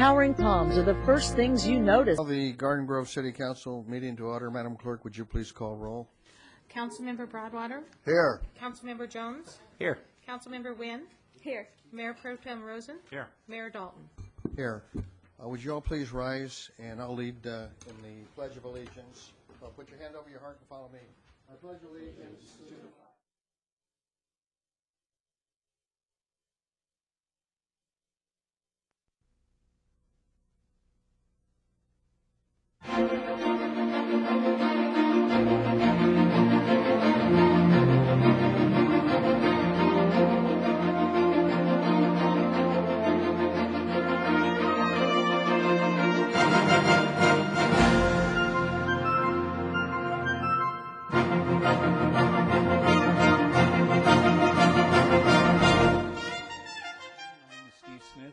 towering palms are the first things you notice. The Garden Grove City Council meeting to order. Madam Clerk, would you please call roll? Councilmember Broadwater. Here. Councilmember Jones. Here. Councilmember Wynn. Here. Mayor Pro Tem Rosen. Here. Mayor Dalton. Here. Would you all please rise, and I'll lead in the Pledge of Allegiance. So put your hand over your heart and follow me. I pledge allegiance to the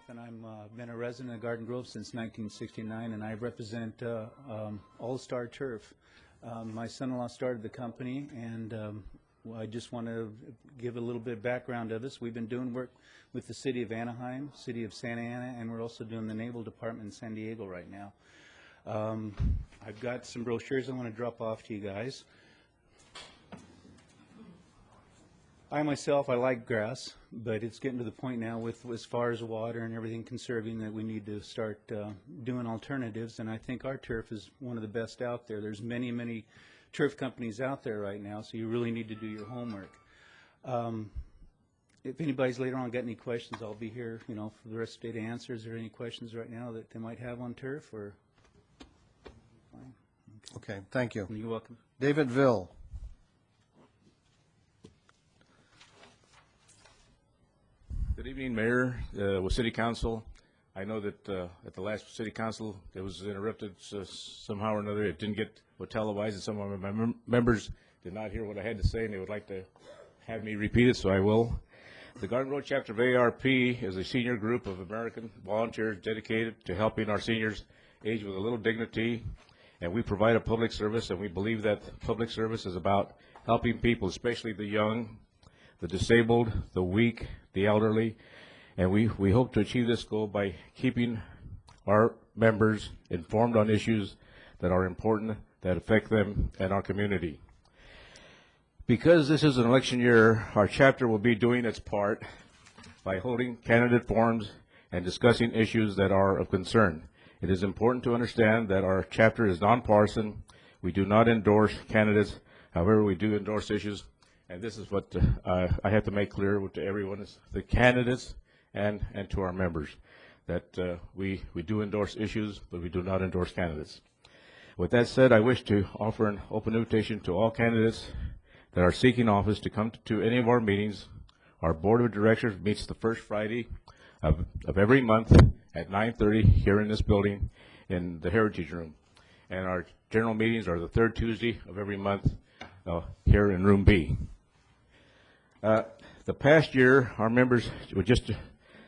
And I've been a resident of Garden Grove since 1969, and I represent All-Star Turf. My son-in-law started the company, and I just want to give a little bit of background of us. We've been doing work with the City of Anaheim, City of Santa Ana, and we're also doing the Naval Department in San Diego right now. I've got some brochures I want to drop off to you guys. I myself, I like grass, but it's getting to the point now with as far as water and everything conserving that we need to start doing alternatives, and I think our turf is one of the best out there. There's many, many turf companies out there right now, so you really need to do your homework. If anybody's later on got any questions, I'll be here, for the rest of the day to answer. Is there any questions right now that they might have on turf, or? Fine. Okay, thank you. You're welcome. David Ville. Good evening, Mayor, with City Council. I know that at the last City Council, it was interrupted somehow or another. It didn't get televised, and some of my members did not hear what I had to say, and they would like to have me repeat it, so I will. The Garden Road chapter of ARP is a senior group of American volunteers dedicated to helping our seniors age with a little dignity, and we provide a public service, and we believe that public service is about helping people, especially the young, the disabled, the weak, the elderly, and we hope to achieve this goal by keeping our members informed on issues that are important, that affect them and our community. Because this is an election year, our chapter will be doing its part by holding candidate forums and discussing issues that are of concern. It is important to understand that our chapter is nonpartisan. We do not endorse candidates. However, we do endorse issues. And this is what I have to make clear to everyone, is the candidates and to our members, that we do endorse issues, but we do not endorse candidates. With that said, I wish to offer an open invitation to all candidates that are seeking office to come to any of our meetings. Our Board of Directors meets the first Friday of every month at 9:30 here in this building in the Heritage Room. And our general meetings are the third Tuesday of every month here in Room B. The past year, our members were just,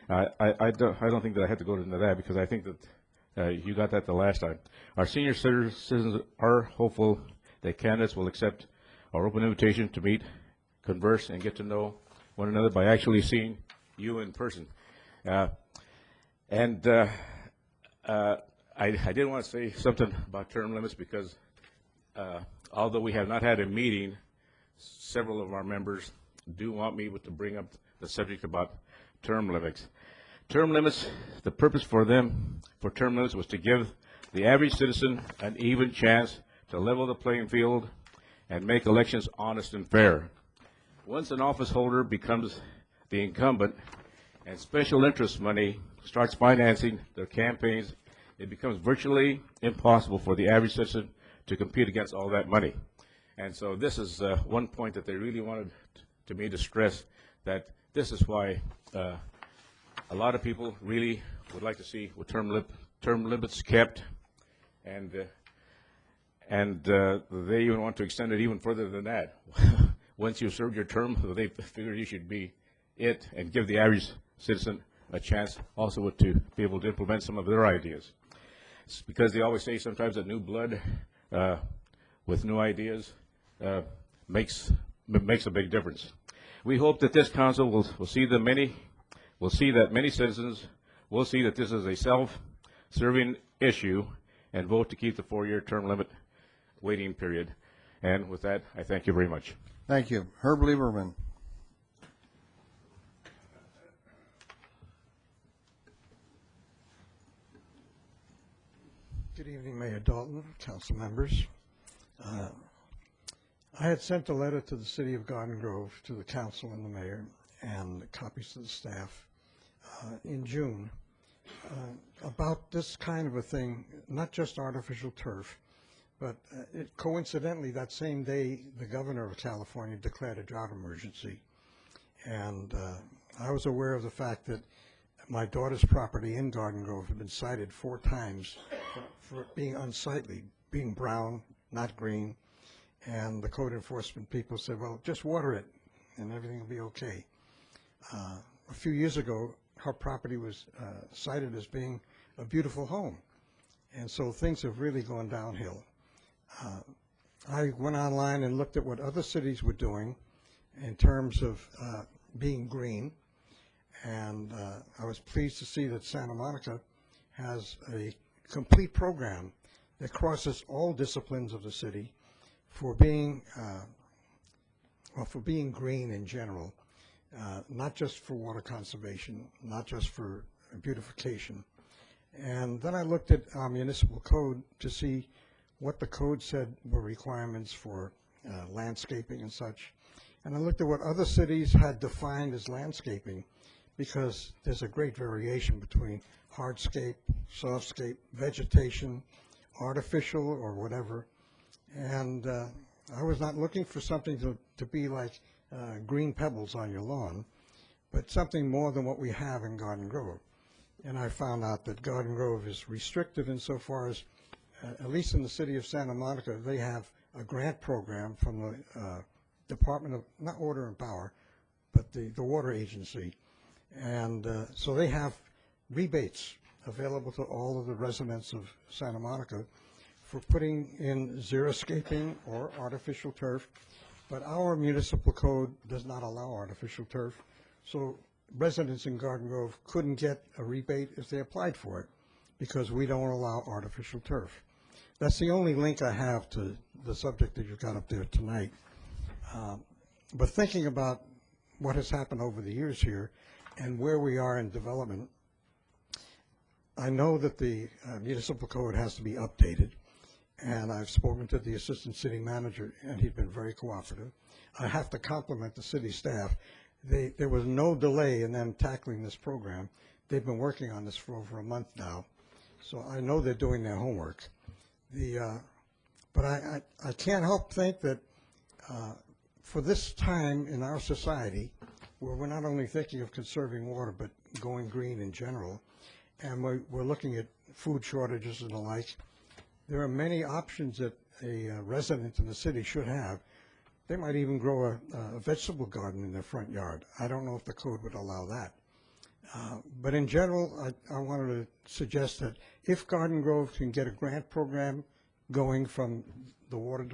I don't think that I have to go into that, because I think that you got that the last time. Our senior citizens are hopeful that candidates will accept our open invitation to meet, converse, and get to know one another by actually seeing you in person. I did want to say something about term limits, because although we have not had a meeting, several of our members do want me to bring up the subject about term limits. Term limits, the purpose for term limits was to give the average citizen an even chance to level the playing field and make elections honest and fair. Once an office holder becomes the incumbent and special interest money starts financing their campaigns, it becomes virtually impossible for the average citizen to compete against all that money. And so this is one point that they really wanted to me to stress, that this is why a lot of people really would like to see term limits kept, and they even want to extend it even further than that. Once you've served your term, they figure you should be it, and give the average citizen a chance also to be able to implement some of their ideas. It's because they always say sometimes that new blood with new ideas makes a big difference. We hope that this council will see that many citizens will see that this is a serving issue and vote to keep the 4-year term limit waiting period. And with that, I thank you very much. Thank you. Herb Lieberman. Good evening, Mayor Dalton, council members. I had sent a letter to the city of Garden Grove, to the council and the mayor, and copies to the staff in June about this kind of a thing, not just artificial turf, but coincidentally, that same day, the governor of California declared a drought emergency. And I was aware of the fact that my daughter's property in Garden Grove had been cited 4 times for being unsightly, being brown, not green. And the code enforcement people said, well, just water it and everything will be okay. A few years ago, her property was cited as being a beautiful home. And so things have really gone downhill. I went online and looked at what other cities were doing in terms of being green. And I was pleased to see that Santa Monica has a complete program that crosses all disciplines of the city for being green in general, not just for water conservation, not just for beautification. And then I looked at our municipal code to see what the code said were requirements for landscaping and such. And I looked at what other cities had defined as landscaping, because there's a great variation between hardscape, softscape, vegetation, artificial or whatever. And I was not looking for something to be like green pebbles on your lawn, but something more than what we have in Garden Grove. And I found out that Garden Grove is restrictive insofar as, at least in the city of Santa Monica, they have a grant program from the Department of, not Water and Power, but the water agency. And so they have rebates available to all of the residents of Santa Monica for putting in xeriscaping or artificial turf. But our municipal code does not allow artificial turf. So residents in Garden Grove couldn't get a rebate if they applied for it, because we don't allow artificial turf. That's the only link I have to the subject that you've got up there tonight. But thinking about what has happened over the years here and where we are in development, I know that the municipal code has to be updated, and I've spoken to the assistant city manager, and he's been very cooperative. I have to compliment the city staff. There was no delay in them tackling this program. They've been working on this for over a month now, so I know they're doing their homework. But I can't help think that for this time in our society, where we're not only thinking of conserving water, but going green in general, and we're looking at food shortages and the like, there are many options that a resident in the city should have. They might even grow a vegetable garden in their front yard. I don't know if the code would allow that. But in general, I wanted to suggest that if Garden Grove can get a grant program going from the water,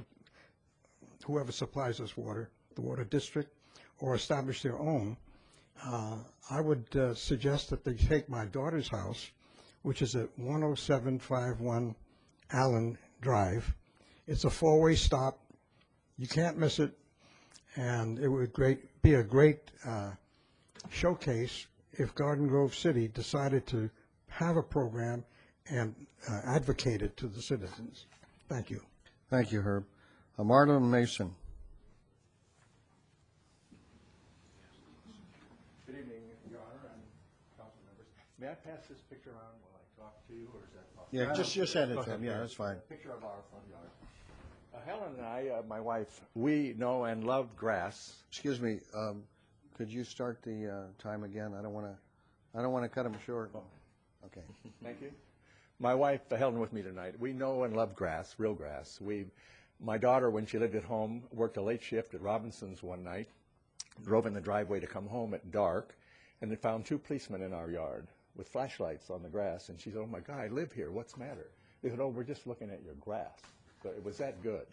whoever supplies us water, the water district, or establish their own, I would suggest that they take my daughter's house, which is at 10751 Allen Drive. It's a 4-way stop. You can't miss it, and it would be a great showcase if Garden Grove City decided to have a program and advocate it to the citizens. Thank you. Thank you, Herb. Marlon Mason. Good evening, Your Honor and council members. May I pass this picture around while I talk to you, or is that possible? Yeah, just send it Go to him. ahead. Yeah, that's fine. Picture of our front yard. Helen and I, my wife, we know and love grass. Excuse me, could you start the time again? I don't want to cut him short. Oh. Okay. Thank you. My wife, Helen, with me tonight. We know and love grass, real grass. My daughter, when she lived at home, worked a late shift at Robinson's one night, drove in the driveway to come home at dark, and they found 2 policemen in our yard with flashlights on the grass. And she said, "Oh my God, I live here. What's the matter?" They said, "Oh, we're just looking at your grass." So it was that good.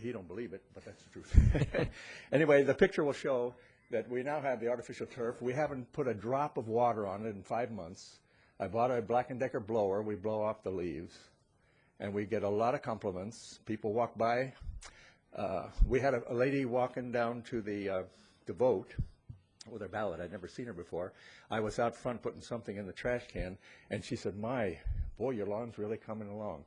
He don't believe it, but that's the truth. Anyway, the picture will show that we now have the artificial turf. We haven't put a drop of water on it in 5 months. I bought a Black & Decker blower. We blow off the leaves, and we get a lot of compliments. People walk by. We had a lady walking down to the vote with her ballot. I'd never seen her before. I was out front putting something in the trash can, and she said, boy, your lawn's really coming along.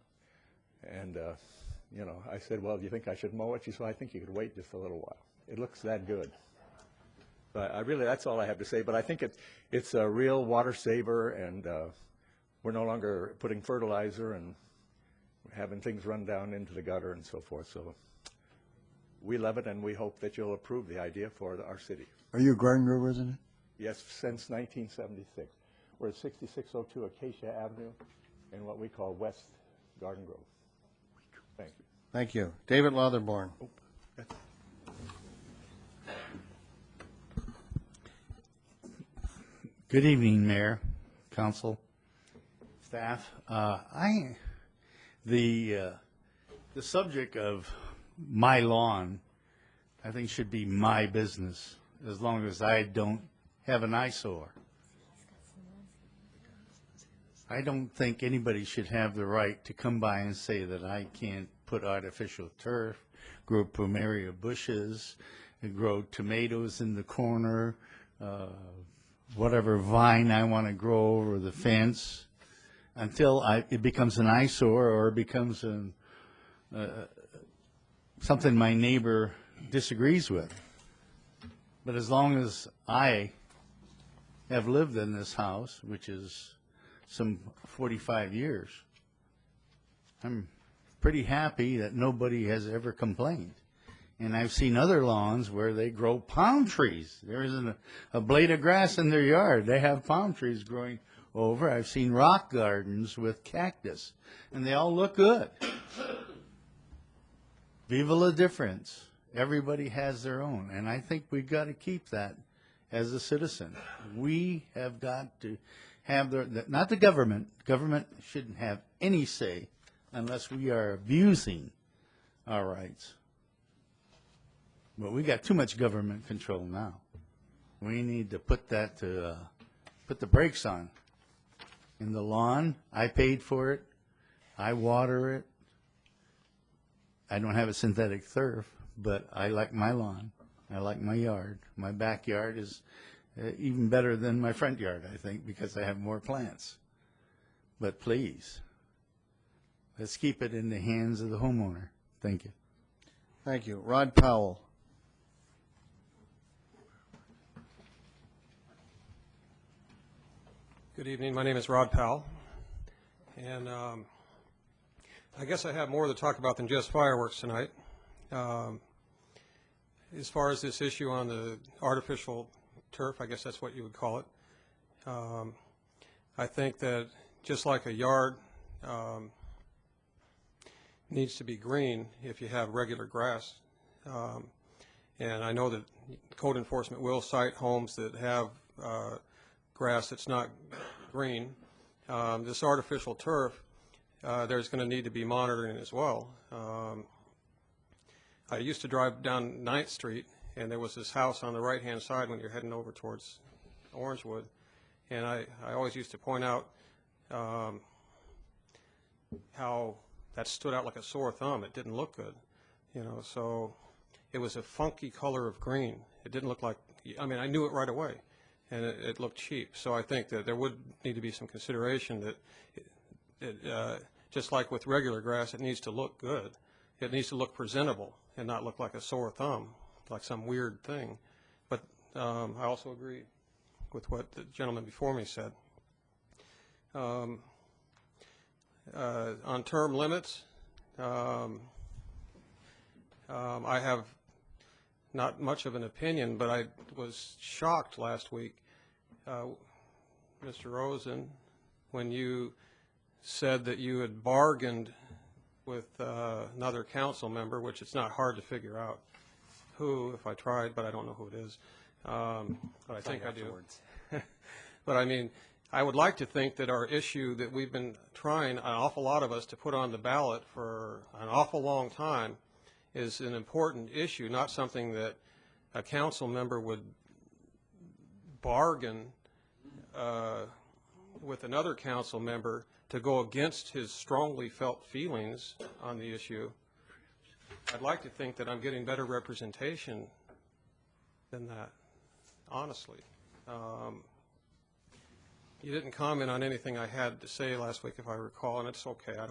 And, I said, well, do you think I should mow it? She said, I think you could wait just a little while. It looks that good. But that's all I have to say. But I think it's a real water saver, and we're no longer putting fertilizer and having things run down into the gutter and so forth. So we love it, and we hope that you'll approve the idea for our city. Are you a Garden Grove resident? Yes, since 1976. We're at 6602 Acacia Avenue in what we call West Garden Grove. Thank you. Thank you. David Lotherborn. Good evening, Mayor, Council, staff. The subject of my lawn, I think, should be my business, as long as I don't have an eyesore. I don't think anybody should have the right to come by and say that I can't put artificial turf, grow plumeria bushes, grow tomatoes in the corner, whatever vine I want to grow over the fence, until it becomes an eyesore or it becomes something my neighbor disagrees with. But as long as I have lived in this house, which is some 45 years, I'm pretty happy that nobody has ever complained. And I've seen other lawns where they grow palm trees. There isn't a blade of grass in their yard. They have palm trees growing over. I've seen rock gardens with cactus, and they all look good. Viva la difference. Everybody has their own, and I think we've got to keep that as a citizen. We have got to have not the government. Government shouldn't have any say unless we are abusing our rights. But we got too much government control now. We need to put the brakes on. In the lawn, I paid for it. I water it. I don't have a synthetic turf, but I like my lawn. I like my yard. My backyard is even better than my front yard, I think, because I have more plants. But please, let's keep it in the hands of the homeowner. Thank you. Thank you. Rod Powell. Good evening. My name is Rod Powell, and I guess I have more to talk about than just fireworks tonight. As far as this issue on the artificial turf, I guess that's what you would call it, I think that just like a yard needs to be green if you have regular grass, and I know that code enforcement will cite homes that have grass that's not green. This artificial turf, there's going to need to be monitoring as well. I used to drive down 9th Street, and there was this house on the right-hand side when you're heading over towards Orangewood, and I always used to point out how that stood out like a sore thumb. It didn't look good, so it was a funky color of green. It didn't look like, I mean, I knew it right away, and it looked cheap. So I think that there would need to be some consideration that just like with regular grass, it needs to look good. It needs to look presentable and not look like a sore thumb, like some weird thing. But I also agree with what the gentleman before me said. On term limits, I have not much of an opinion, but I was shocked last week, Mr. Rosen, when you said that you had bargained with another council member, which it's not hard to figure out who, if I tried, but I don't know who it is. But I think I do. But I mean, I would like to think that our issue that we've been trying, an awful lot of us, to put on the ballot for an awful long time is an important issue, not something that a council member would bargain with another council member to go against his strongly felt feelings on the issue, I'd like to think that I'm getting better representation than that, honestly. You didn't comment on anything I had to say last week, if I recall, and it's okay. I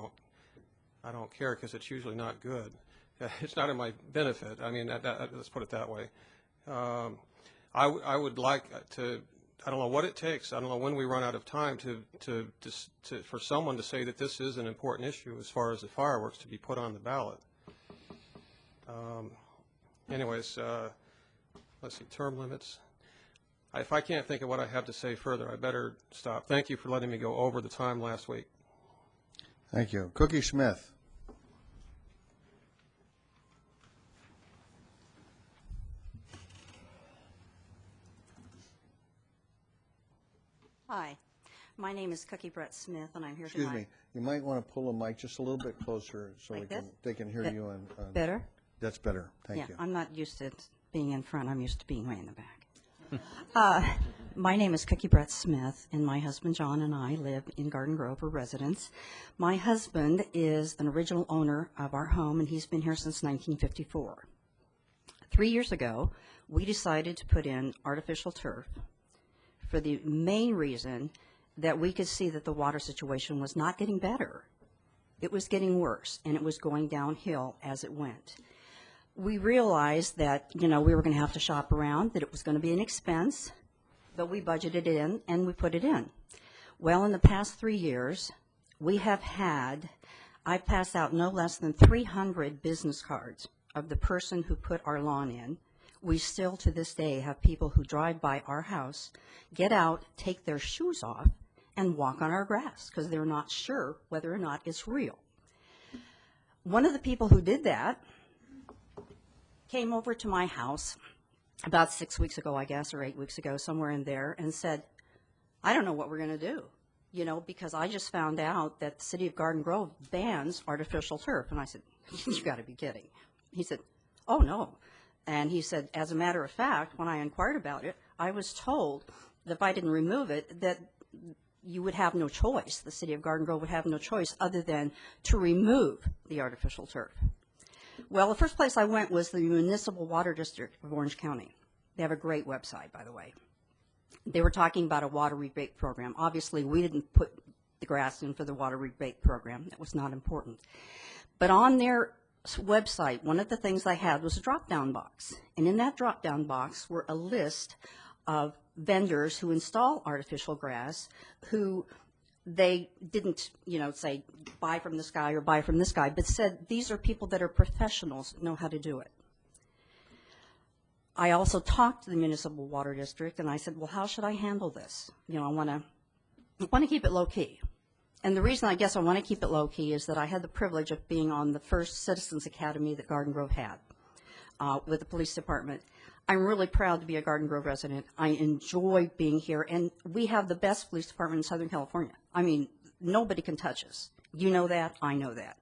don't care because it's usually not good. It's not in my benefit. I mean, let's put it that way. I would like to. I don't know what it takes. I don't know when we run out of time for someone to say that this is an important issue as far as the fireworks to be put on the ballot. Anyways, let's see, term limits. If I can't think of what I have to say further, I better stop. Thank you for letting me go over the time last week. Thank you. Cookie Smith. Hi, my name is Cookie Brett Smith, and I'm here Excuse tonight. me. You might want to pull the mic just a little bit closer so Like this? they can hear you. On Better? That's better. Thank you. I'm not used to being in front. I'm used to being way in the back. My name is Cookie Brett Smith, and my husband John and I live in Garden Grove, or residence. My husband is an original owner of our home, and he's been here since 1954. 3 years ago, we decided to put in artificial turf for the main reason that we could see that the water situation was not getting better. It was getting worse, and it was going downhill as it went. We realized that, we were going to have to shop around, that it was going to be an expense, but we budgeted it in, and we put it in. Well, in the past 3 years, I've passed out no less than 300 business cards of the person who put our lawn in. We still, to this day, have people who drive by our house, get out, take their shoes off, and walk on our grass because they're not sure whether or not it's real. One of the people who did that came over to my house about 6 weeks ago, I guess, or 8 weeks ago, somewhere in there, and said, I don't know what we're going to do, because I just found out that the city of Garden Grove bans artificial turf. And I said, you got to be kidding. He said, oh, no. And he said, as a matter of fact, when I inquired about it, I was told that if I didn't remove it, that you would have no choice. The city of Garden Grove would have no choice other than to remove the artificial turf. Well, the first place I went was the Municipal Water District of Orange County. They have a great website, by the way. They were talking about a water rebate program. Obviously, we didn't put the grass in for the water rebate program. That was not important. But on their website, one of the things they had was a drop-down box. And in that drop-down box were a list of vendors who install artificial grass who they didn't, say buy from this guy or buy from this guy, but said these are people that are professionals, know how to do it. I also talked to the Municipal Water District, and I said, well, how should I handle this? I want to keep it low-key. And the reason I guess I want to keep it low-key is that I had the privilege of being on the first Citizens Academy that Garden Grove had with the police department. I'm really proud to be a Garden Grove resident. I enjoy being here, and we have the best police department in Southern California. I mean, nobody can touch us. You know that. I know that.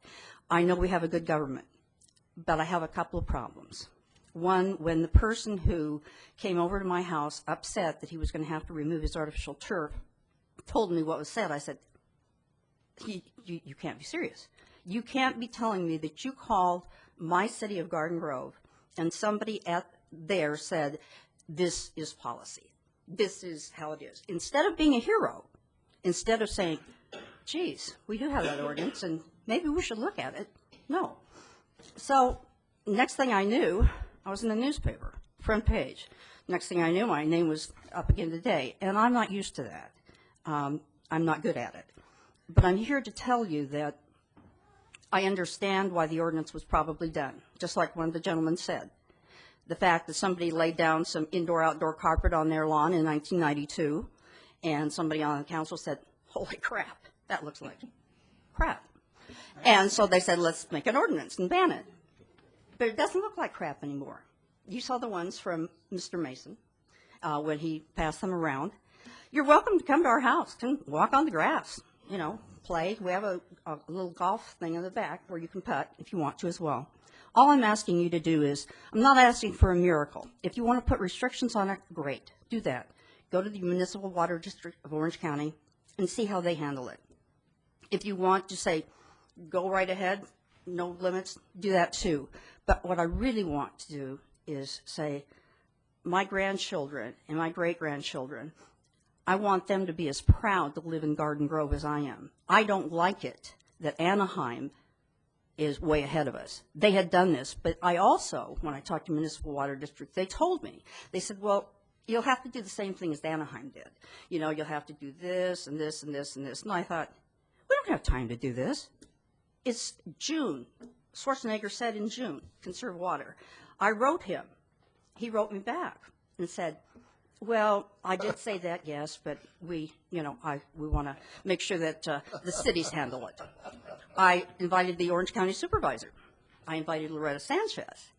I know we have a good government, but I have a couple of problems. One, when the person who came over to my house upset that he was going to have to remove his artificial turf told me what was said, I said, you can't be serious. You can't be telling me that you called my city of Garden Grove and somebody there said, this is policy. This is how it is. Instead of being a hero, instead of saying, geez, we do have that ordinance and maybe we should look at it. No. So next thing I knew, I was in the newspaper, front page. Next thing I knew, my name was up again today. And I'm not used to that. I'm not good at it. But I'm here to tell you that I understand why the ordinance was probably done, just like one of the gentlemen said. The fact that somebody laid down some indoor-outdoor carpet on their lawn in 1992, and somebody on the council said, holy crap, that looks like crap. And so they said, let's make an ordinance and ban it. But it doesn't look like crap anymore. You saw the ones from Mr. Mason when he passed them around. You're welcome to come to our house, come walk on the grass, play. We have a little golf thing in the back where you can putt if you want to as well. All I'm asking you to do is, I'm not asking for a miracle. If you want to put restrictions on it, great, do that. Go to the Municipal Water District of Orange County, and see how they handle it. If you want to say, go right ahead, no limits, do that too. But what I really want to do is say, my grandchildren and my great-grandchildren, I want them to be as proud to live in Garden Grove as I am. I don't like it that Anaheim is way ahead of us. They had done this, but I also, when I talked to Municipal Water District, they told me, they said, well, you'll have to do the same thing as Anaheim did. You know, you'll have to do this and this and this and this. And I thought, we don't have time to do this. It's June. Schwarzenegger said in June, conserve water. I wrote him. He wrote me back and said, well, I did say that, yes, but we want to make sure that the cities handle it. I invited the Orange County Supervisor. I invited Loretta Sanchez.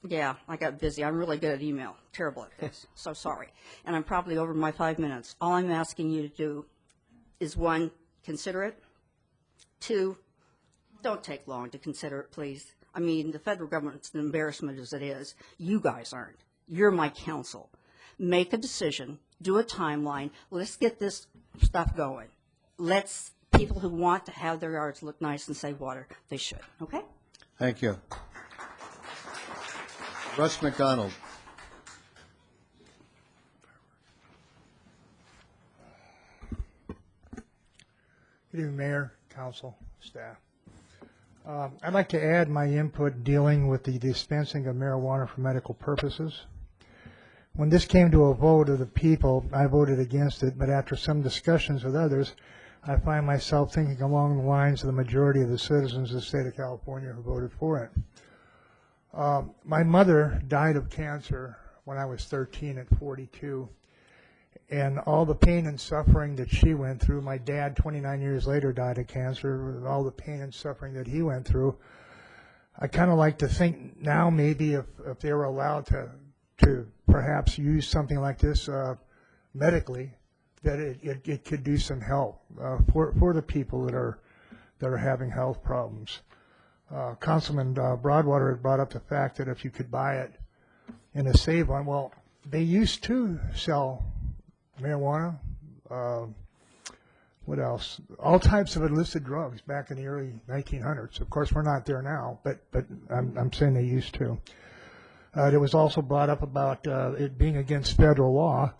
Yeah, I got busy. I'm really good at email. Terrible at this. So sorry. And I'm probably over my 5 minutes. All I'm asking you to do is, 1, consider it. 2, don't take long to consider it, please. I mean, the federal government's an embarrassment as it is. You guys aren't. You're my council. Make a decision. Do a timeline. Let's get this stuff going. Let's, people who want to have their yards look nice and save water, they should. Okay? Thank you. Russ McDonald. Good evening, Mayor, Council, staff. I'd like to add my input dealing with the dispensing of marijuana for medical purposes. When this came to a vote of the people, I voted against it, but after some discussions with others, I find myself thinking along the lines of the majority of the citizens of the state of California who voted for it. My mother died of cancer when I was 13 at 42, and all the pain and suffering that she went through, my dad 29 years later died of cancer, all the pain and suffering that he went through, I kind of like to think now maybe if they were allowed to perhaps use something like this medically, that it could do some help for the people that are having health problems. Councilman Broadwater had brought up the fact that if you could buy it in a save one, well, they used to sell marijuana, what else? All types of illicit drugs back in the early 1900s. Of course, we're not there now, but I'm saying they used to. It was also brought up about it being against federal law.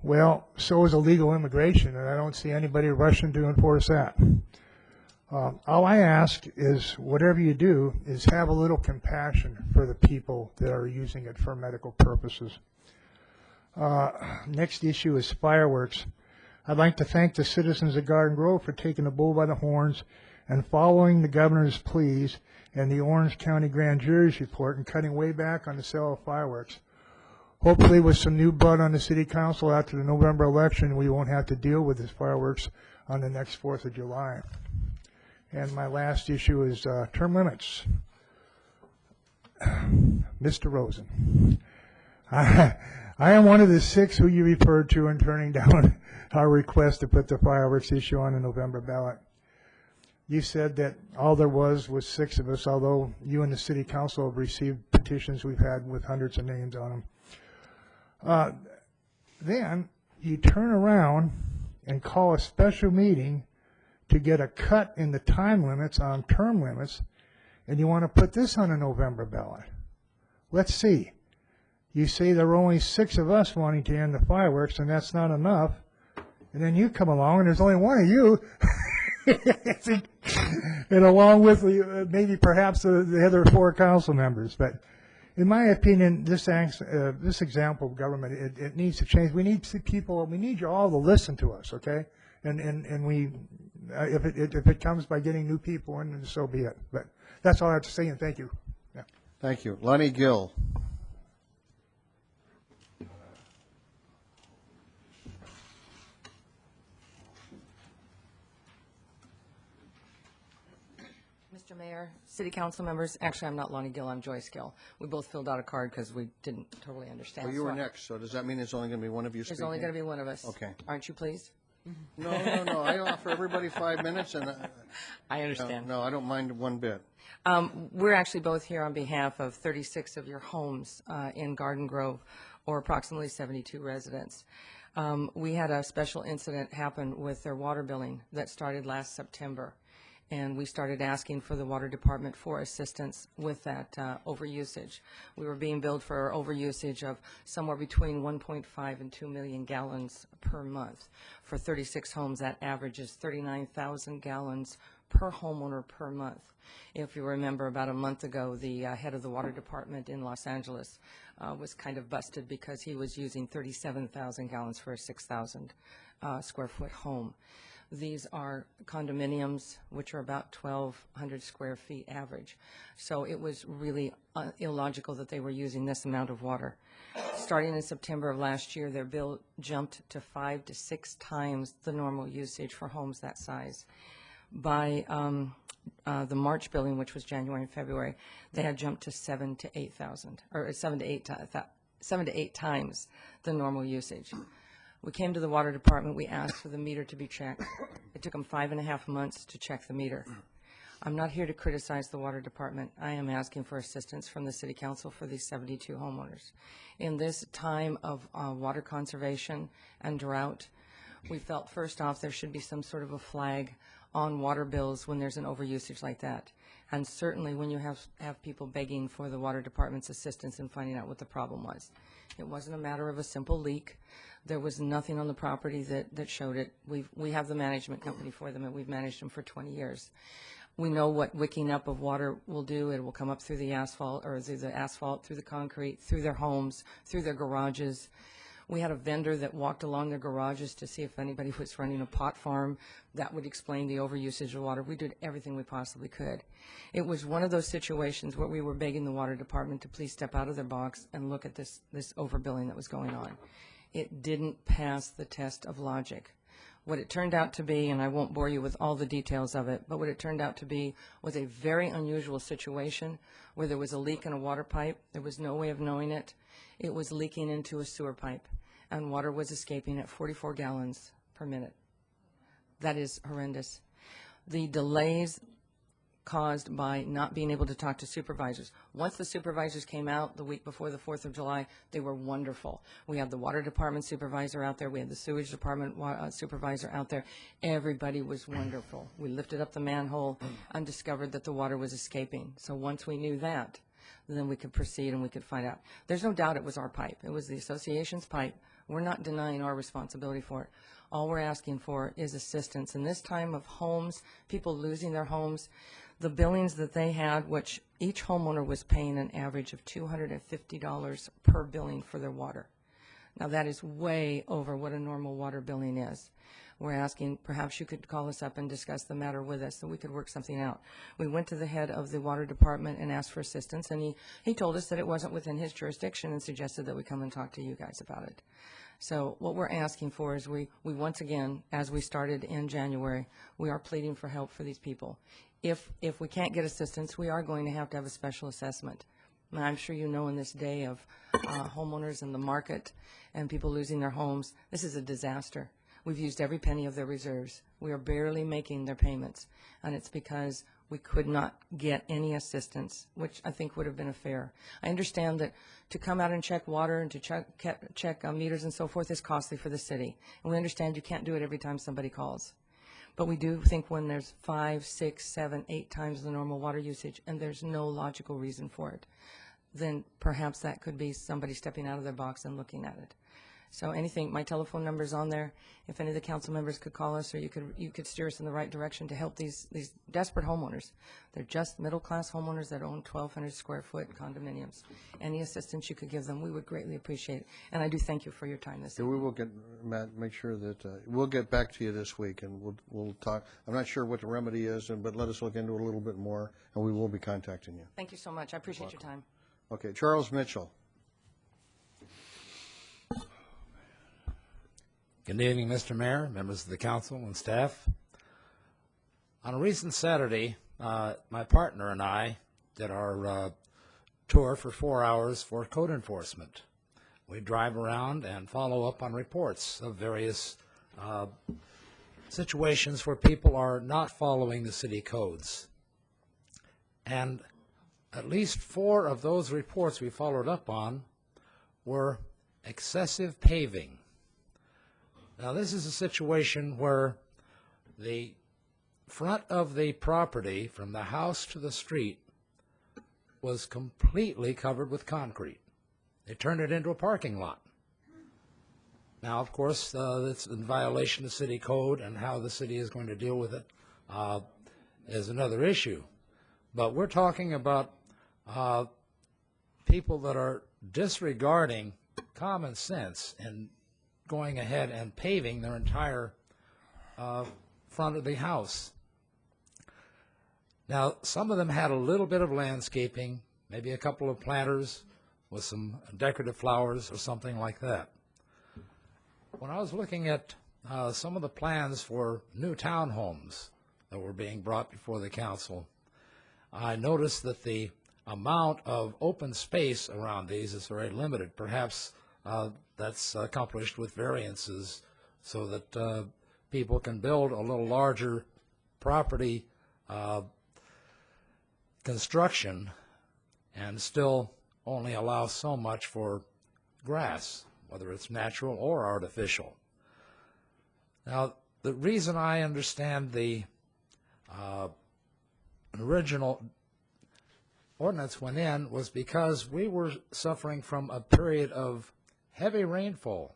Well, so is illegal immigration, and I don't see anybody rushing to enforce that. All I ask is, whatever you do, is have a little compassion for the people that are using it for medical purposes. Next issue is fireworks. I'd like to thank the citizens of Garden Grove for taking the bull by the horns and following the governor's pleas and the Orange County Grand Jury's report and cutting way back on the sale of fireworks. Hopefully with some new blood on the city council after the November election, we won't have to deal with this fireworks on the next 4th of July. And my last issue is term limits. Mr. Rosen, I am one of the 6 who you referred to in turning down our request to put the fireworks issue on the November ballot. You said that all there was 6 of us, although you and the city council have received petitions we've had with hundreds of names on them. Then you turn around and call a special meeting to get a cut in the time limits on term limits, and you want to put this on a November ballot. Let's see. You say there are only 6 of us wanting to end the fireworks, and that's not enough. And then you come along, and there's only 1 of you. And along with maybe perhaps the other 4 council members. But in my opinion, this example of government, it needs to change. We need people. We need you all to listen to us, okay? And we, if it comes by getting new people in, so be it. But that's all I have to say, and thank you. Yeah. Thank you. Lonnie Gill. Mr. Mayor, City Council members, actually, I'm not Lonnie Gill, I'm Joyce Gill. We both filled out a card because we didn't totally understand. Well, you were next, so does that mean there's only going to be one of you speaking? There's only going to be one of us. Okay. Aren't you pleased? No. I offer everybody 5 minutes, and I understand. No, I don't mind one bit. We're actually both here on behalf of 36 of your homes in Garden Grove, or approximately 72 residents. We had a special incident happen with their water billing that started last September, and we started asking for the water department for assistance with that overusage. We were being billed for overusage of somewhere between 1.5 and 2 million gallons per month. For 36 homes, that averages 39,000 gallons per homeowner per month. If you remember, about a month ago, the head of the water department in Los Angeles was kind of busted because he was using 37,000 gallons for a 6,000 square foot home. These are condominiums, which are about 1,200 square feet average. So it was really illogical that they were using this amount of water. Starting in September of last year, their bill jumped to 5 to 6 times the normal usage for homes that size. By the March billing, which was January and February, they had jumped to 7 to 8,000, or 7 to 8 times the normal usage. We came to the water department. We asked for the meter to be checked. It took them 5.5 months to check the meter. I'm not here to criticize the water department. I am asking for assistance from the city council for these 72 homeowners. In this time of water conservation and drought, we felt first off there should be some sort of a flag on water bills when there's an overusage like that. And certainly when you have people begging for the water department's assistance in finding out what the problem was. It wasn't a matter of a simple leak. There was nothing on the property that showed it. We have the management company for them, and we've managed them for 20 years. We know what wicking up of water will do. It will come up through the asphalt, or through the asphalt, through the concrete, through their homes, through their garages. We had a vendor that walked along their garages to see if anybody was running a pot farm. That would explain the overusage of water. We did everything we possibly could. It was one of those situations where we were begging the water department to please step out of their box and look at this overbilling that was going on. It didn't pass the test of logic. What it turned out to be, and I won't bore you with all the details of it, but what it turned out to be was a very unusual situation where there was a leak in a water pipe. There was no way of knowing it. It was leaking into a sewer pipe, and water was escaping at 44 gallons per minute. That is horrendous. The delays caused by not being able to talk to supervisors. Once the supervisors came out the week before the 4th of July, they were wonderful. We had the water department supervisor out there. We had the sewage department supervisor out there. Everybody was wonderful. We lifted up the manhole and discovered that the water was escaping. So once we knew that, then we could proceed and we could find out. There's no doubt it was our pipe. It was the association's pipe. We're not denying our responsibility for it. All we're asking for is assistance. In this time of homes, people losing their homes, the billings that they had, which each homeowner was paying an average of $250 per billing for their water. Now that is way over what a normal water billing is. We're asking perhaps you could call us up and discuss the matter with us so we could work something out. We went to the head of the water department and asked for assistance, and he told us that it wasn't within his jurisdiction and suggested that we come and talk to you guys about it. So what we're asking for is we once again, as we started in January, we are pleading for help for these people. If we can't get assistance, we are going to have a special assessment. And I'm sure you know in this day of homeowners in the market and people losing their homes, this is a disaster. We've used every penny of their reserves. We are barely making their payments, and it's because we could not get any assistance, which I think would have been fair. I understand that to come out and check water and to check meters and so forth is costly for the city, and we understand you can't do it every time somebody calls. But we do think when there's 5, 6, 7, 8 times the normal water usage and there's no logical reason for it, then perhaps that could be somebody stepping out of their box and looking at it. So anything, my telephone number is on there. If any of the council members could call us, or you could steer us in the right direction to help these desperate homeowners. They're just middle-class homeowners that own 1,200 square foot condominiums. Any assistance you could give them, we would greatly appreciate it. And I do thank you for your time this evening. We will get, Matt, make sure that, we'll get back to you this week, and we'll talk. I'm not sure what the remedy is, but let us look into it a little bit more, and we will be contacting you. Thank you so much. I appreciate your time. Okay, Charles Mitchell. Good evening, Mr. Mayor, members of the council, and staff. On a recent Saturday, my partner and I did our tour for 4 hours for code enforcement. We drive around and follow up on reports of various situations where people are not following the city codes. And at least 4 of those reports we followed up on were excessive paving. Now, this is a situation where the front of the property from the house to the street was completely covered with concrete. They turned it into a parking lot. Now, of course, it's in violation of city code, and how the city is going to deal with it is another issue. But we're talking about people that are disregarding common sense and going ahead and paving their entire front of the house. Now, some of them had a little bit of landscaping, maybe a couple of planters with some decorative flowers or something like that. When I was looking at some of the plans for new townhomes that were being brought before the council, I noticed that the amount of open space around these is very limited. Perhaps that's accomplished with variances so that people can build a little larger property construction and still only allow so much for grass, whether it's natural or artificial. Now, the reason I understand the original ordinance went in was because we were suffering from a period of heavy rainfall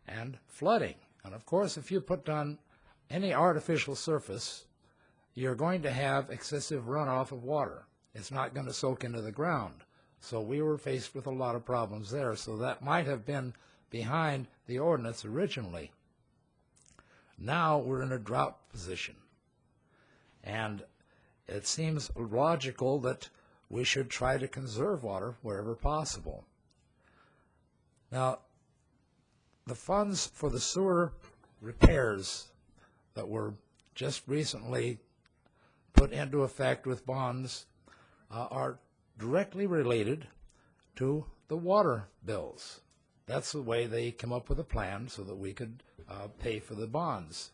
and flooding. And of course, if you put down any artificial surface, you're going to have excessive runoff of water. It's not going to soak into the ground. So we were faced with a lot of problems there. So that might have been behind the ordinance originally. Now we're in a drought position. And it seems logical that we should try to conserve water wherever possible. Now, the funds for the sewer repairs that were just recently put into effect with bonds are directly related to the water bills. That's the way they come up with a plan so that we could pay for the bonds.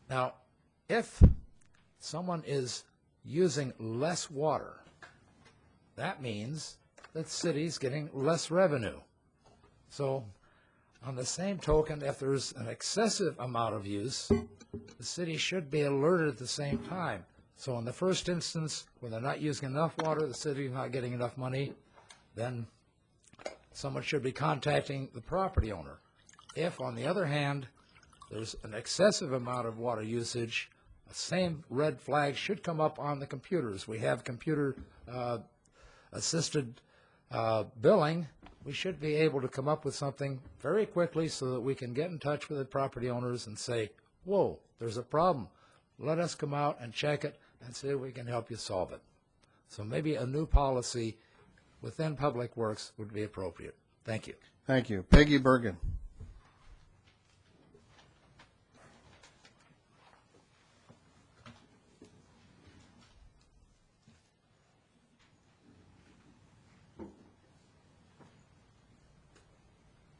Now, if someone is using less water, that means that city's getting less revenue. So on the same token, if there's an excessive amount of use, the city should be alerted at the same time. So in the first instance, when they're not using enough water, the city is not getting enough money, then someone should be contacting the property owner. If, on the other hand, there's an excessive amount of water usage, the same red flag should come up on the computers. We have computer assisted billing. We should be able to come up with something very quickly so that we can get in touch with the property owners and say, whoa, there's a problem. Let us come out and check it and see if we can help you solve it. So maybe a new policy within Public Works would be appropriate. Thank you. Thank you. Peggy Bergen.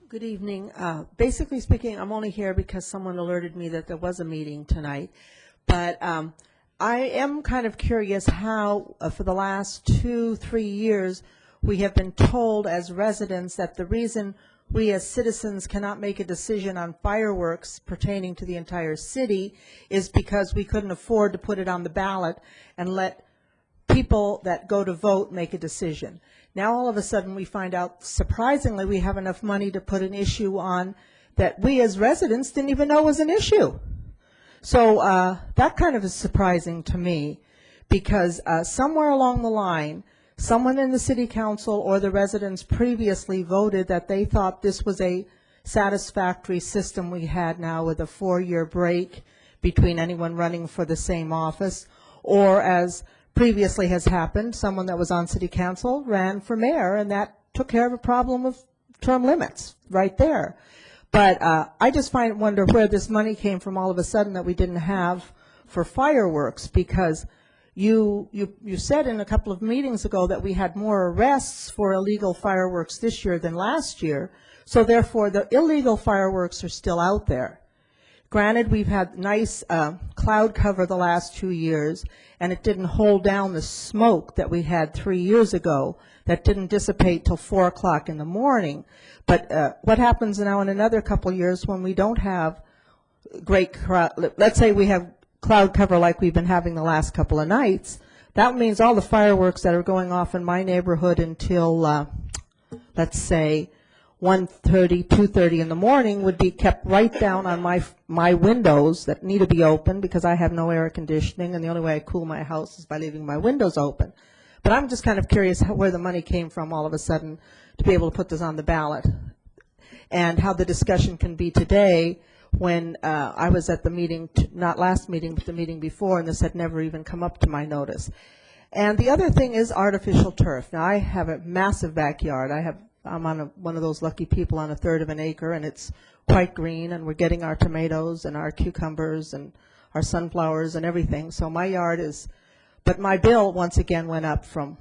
Good evening. Basically speaking, I'm only here because someone alerted me that there was a meeting tonight. But I am kind of curious how, for the last 2-3 years, we have been told as residents that the reason we as citizens cannot make a decision on fireworks pertaining to the entire city is because we couldn't afford to put it on the ballot and let people that go to vote make a decision. Now all of a sudden we find out, surprisingly, we have enough money to put an issue on that we as residents didn't even know was an issue. So that kind of is surprising to me, because somewhere along the line, someone in the city council or the residents previously voted that they thought this was a satisfactory system we had now with a 4-year break between anyone running for the same office, or as previously has happened, someone that was on city council ran for mayor, and that took care of a problem of term limits right there. But I just wonder where this money came from all of a sudden that we didn't have for fireworks, because you said in a couple of meetings ago that we had more arrests for illegal fireworks this year than last year, so therefore the illegal fireworks are still out there. Granted, we've had nice cloud cover the last 2 years, and it didn't hold down the smoke that we had 3 years ago that didn't dissipate till 4 o'clock in the morning. But what happens now in another couple of years when we don't have great crowd? Let's say we have cloud cover like we've been having the last couple of nights. That means all the fireworks that are going off in my neighborhood until, let's say, 1:30, 2:30 in the morning would be kept right down on my windows that need to be open because I have no air conditioning, and the only way I cool my house is by leaving my windows open. But I'm just kind of curious where the money came from all of a sudden to be able to put this on the ballot, and how the discussion can be today when I was at the meeting, not last meeting, but the meeting before, and this had never even come up to my notice. And the other thing is artificial turf. Now, I have a massive backyard. I'm on one of those lucky people on 1/3 of an acre, and it's quite green, and we're getting our tomatoes and our cucumbers and our sunflowers and everything. So my yard is, but my bill once again went up from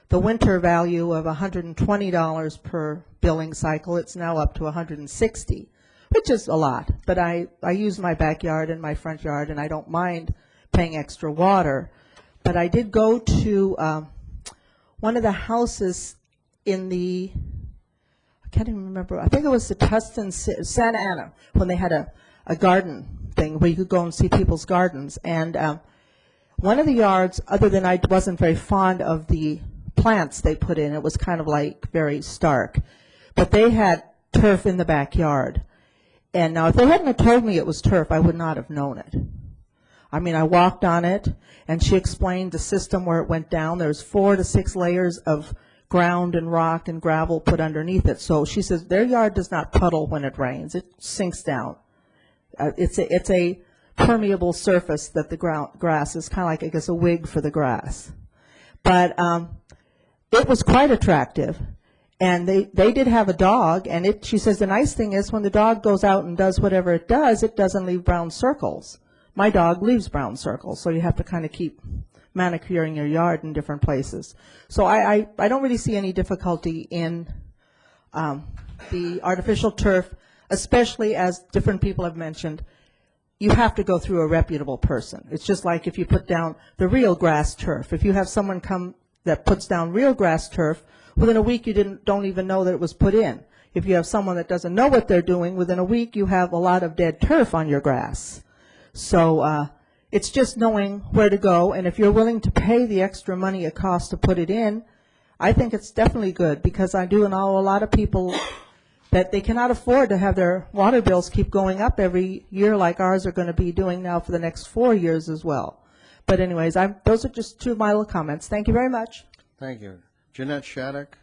the winter value of $120 per billing cycle. It's now up to $160, which is a lot. But I use my backyard and my front yard, and I don't mind paying extra water. But I did go to one of the houses in the, I can't even remember, I think it was the Tustin, Santa Ana, when they had a garden thing where you could go and see people's gardens. And one of the yards, other than I wasn't very fond of the plants they put in, it was kind of like very stark, but they had turf in the backyard. And now if they hadn't have told me it was turf, I would not have known it. I mean, I walked on it, and she explained the system where it went down. There's 4 to 6 layers of ground and rock and gravel put underneath it. So she says their yard does not puddle when it rains. It sinks down. It's a permeable surface that the grass is kind of like, I guess, a wig for the grass. But it was quite attractive. And they did have a dog, and she says the nice thing is when the dog goes out and does whatever it doesn't leave brown circles. My dog leaves brown circles, so you have to kind of keep manicuring your yard in different places. So I don't really see any difficulty in the artificial turf, especially as different people have mentioned. You have to go through a reputable person. It's just like if you put down the real grass turf. If you have someone come that puts down real grass turf, within a week you don't even know that it was put in. If you have someone that doesn't know what they're doing, within a week you have a lot of dead turf on your grass. So it's just knowing where to go, and if you're willing to pay the extra money it costs to put it in, I think it's definitely good, because I do know a lot of people that they cannot afford to have their water bills keep going up every year like ours are going to be doing now for the next 4 years as well. But anyways, those are just 2 of my little comments. Thank you very much. Thank you. Jeanette Shattuck.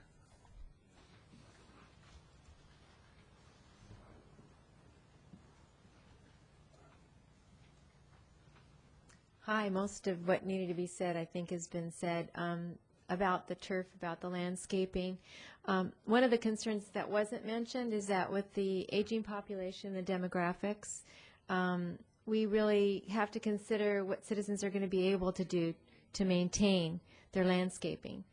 Hi, most of what needed to be said, I think, has been said about the turf, about the landscaping. One of the concerns that wasn't mentioned is that with the aging population, the demographics, we really have to consider what citizens are going to be able to do to maintain their landscaping.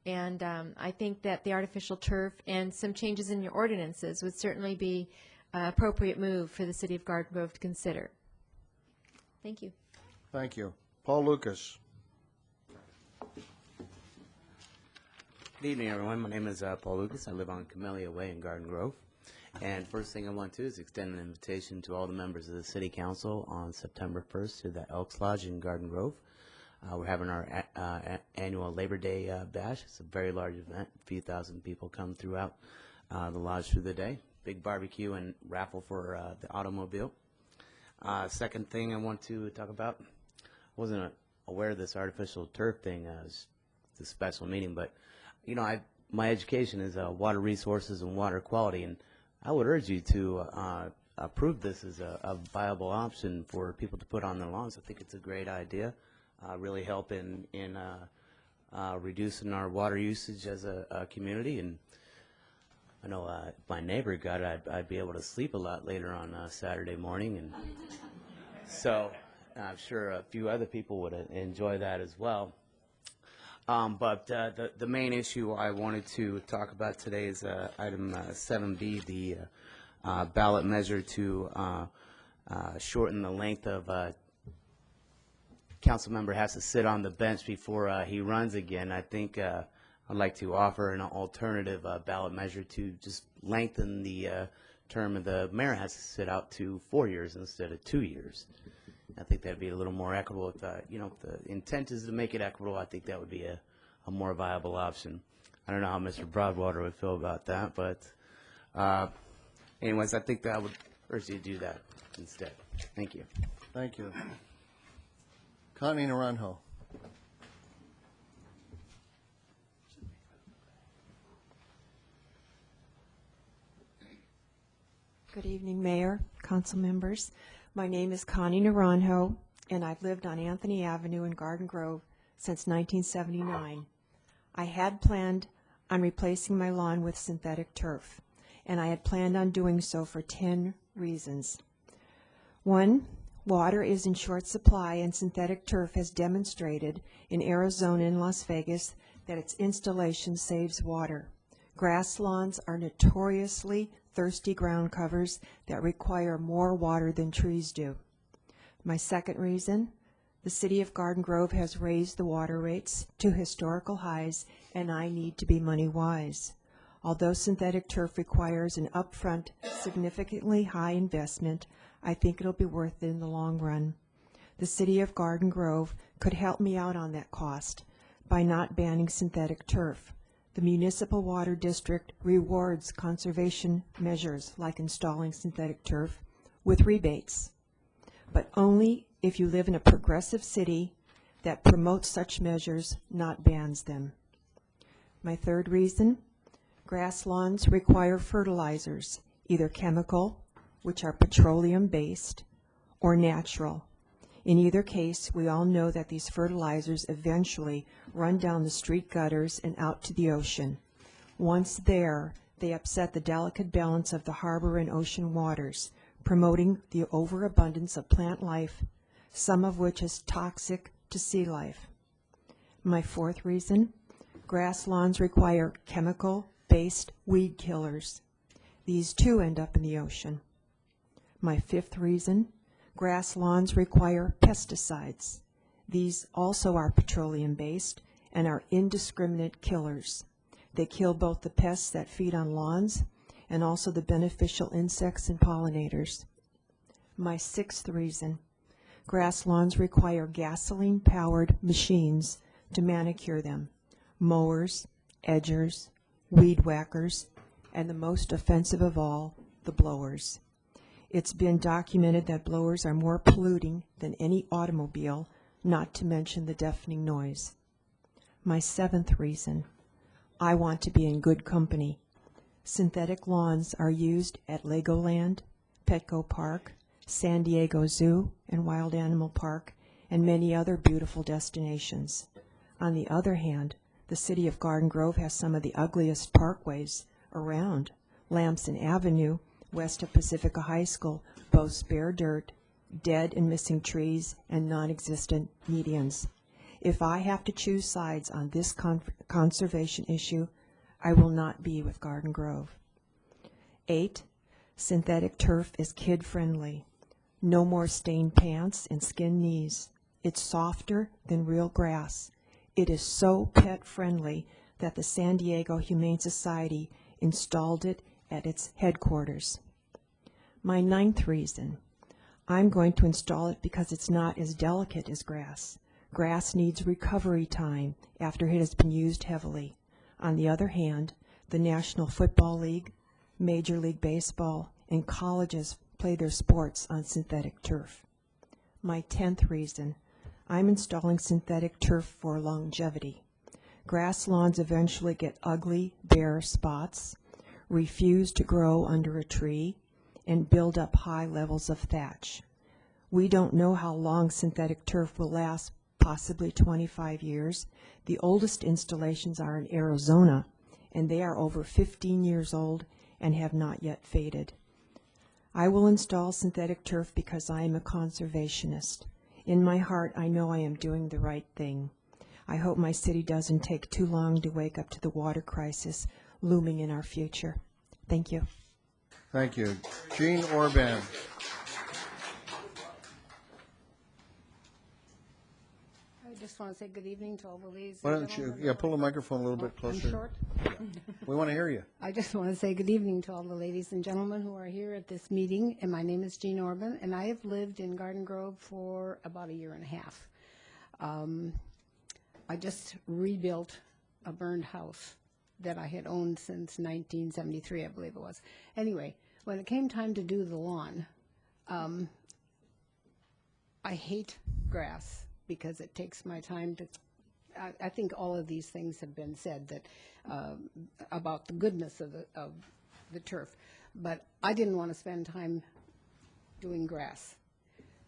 And I think that the artificial turf and some changes in your ordinances would certainly be an appropriate move for the City of Garden Grove to consider. Thank you. Thank you. Paul Lucas. Good evening, everyone. My name is Paul Lucas. I live on Camellia Way in Garden Grove. And first thing I want to do is extend an invitation to all the members of the City Council on September 1st to the Elks Lodge in Garden Grove. We're having our annual Labor Day bash. It's a very large event. A few thousand people come throughout the lodge through the day. Big barbecue and raffle for the automobile. Second thing I want to talk about, I wasn't aware of this artificial turf thing as the special meeting, but you know, my education is water resources and water quality, and I would urge you to approve this as a viable option for people to put on their lawns. I think it's a great idea. Really help in reducing our water usage as a community, and I know if my neighbor got it, I'd be able to sleep a lot later on Saturday morning, and so I'm sure a few other people would enjoy that as well. But the main issue I wanted to talk about today is item 7B, the ballot measure to shorten the length of council member has to sit on the bench before he runs again. I think I'd like to offer an alternative ballot measure to just lengthen the term of the mayor has to sit out to 4 years instead of 2 years. I think that'd be a little more equitable. If if the intent is to make it equitable, I think that would be a more viable option. I don't know how Mr. Broadwater would feel about that, but anyways, I think that I would urge you to do that instead. Thank you. Thank you. Connie Naranjo. Good evening, Mayor, council members. My name is Connie Naranjo, and I've lived on Anthony Avenue in Garden Grove since 1979. I had planned on replacing my lawn with synthetic turf, and I had planned on doing so for 10 reasons. 1, water is in short supply, and synthetic turf has demonstrated in Arizona and Las Vegas that its installation saves water. Grass lawns are notoriously thirsty ground covers that require more water than trees do. My second reason, the city of Garden Grove has raised the water rates to historical highs, and I need to be money wise. Although synthetic turf requires an upfront, significantly high investment, I think it'll be worth it in the long run. The city of Garden Grove could help me out on that cost by not banning synthetic turf. The municipal water district rewards conservation measures like installing synthetic turf with rebates, but only if you live in a progressive city that promotes such measures, not bans them. My third reason, grass lawns require fertilizers, either chemical, which are petroleum-based, or natural. In either case, we all know that these fertilizers eventually run down the street gutters and out to the ocean. Once there, they upset the delicate balance of the harbor and ocean waters, promoting the overabundance of plant life, some of which is toxic to sea life. My fourth reason, grass lawns require chemical-based weed killers. These too end up in the ocean. My fifth reason, grass lawns require pesticides. These also are petroleum-based and are indiscriminate killers. They kill both the pests that feed on lawns and also the beneficial insects and pollinators. My sixth reason, grass lawns require gasoline-powered machines to manicure them. Mowers, edgers, weed whackers, and the most offensive of all, the blowers. It's been documented that blowers are more polluting than any automobile, not to mention the deafening noise. My seventh reason, I want to be in good company. Synthetic lawns are used at Legoland, Petco Park, San Diego Zoo and Wild Animal Park, and many other beautiful destinations. On the other hand, the city of Garden Grove has some of the ugliest parkways around. Lamson Avenue, west of Pacifica High School, boasts bare dirt, dead and missing trees, and non-existent medians. If I have to choose sides on this conservation issue, I will not be with Garden Grove. 8, synthetic turf is kid-friendly. No more stained pants and skinned knees. It's softer than real grass. It is so pet-friendly that the San Diego Humane Society installed it at its headquarters. My ninth reason, I'm going to install it because it's not as delicate as grass. Grass needs recovery time after it has been used heavily. On the other hand, the National Football League, Major League Baseball, and colleges play their sports on synthetic turf. My 10th reason, I'm installing synthetic turf for longevity. Grass lawns eventually get ugly, bare spots, refuse to grow under a tree, and build up high levels of thatch. We don't know how long synthetic turf will last, possibly 25 years. The oldest installations are in Arizona, and they are over 15 years old and have not yet faded. I will install synthetic turf because I am a conservationist. In my heart, I know I am doing the right thing. I hope my city doesn't take too long to wake up to the water crisis looming in our future. Thank you. Thank you. Jean Orban. just want to say good evening to all the ladies. Why and don't you, gentlemen. pull the microphone a little bit I'm closer. short. We want to hear you. I just want to say good evening to all the ladies and gentlemen who are here at this meeting. And my name is Jean Orban, and I have lived in Garden Grove for about a year and a half. I just rebuilt a burned house that I had owned since 1973, I believe it was. Anyway, when it came time to do the lawn, I hate grass because it takes my time to. I think all of these things have been said that about the goodness of the turf, but I didn't want to spend time doing grass,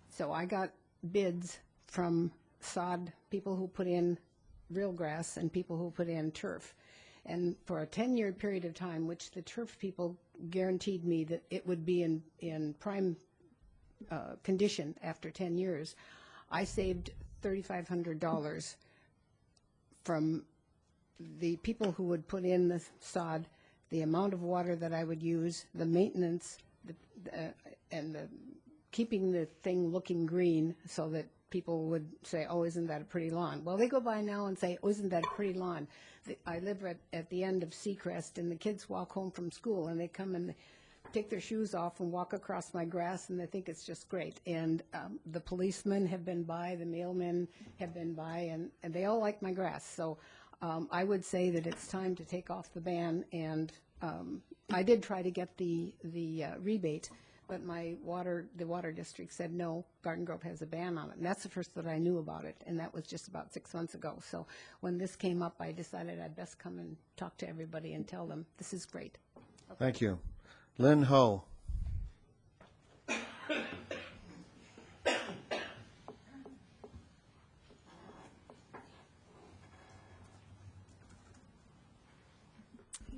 so I got bids from sod people who put in real grass and people who put in turf. And for a 10-year period of time, which the turf people guaranteed me that it would be in prime condition after 10 years, I saved $3,500 from the people who would put in the sod, the amount of water that I would use, the maintenance, and the keeping the thing looking green so that people would say, oh, isn't that a pretty lawn? Well, they go by now and say, oh, isn't that a pretty lawn? I live at the end of Seacrest, and the kids walk home from school, and they come and take their shoes off and walk across my grass, and they think it's just great. And the policemen have been by, the mailmen have been by, and they all like my grass. So I would say that it's time to take off the ban, and I did try to get the rebate, but the water district said no, Garden Grove has a ban on it. And that's the first that I knew about it, and that was just about 6 months ago. So when this came up, I decided I'd best come and talk to everybody and tell them this is great. Okay. Thank you. Lynn Ho.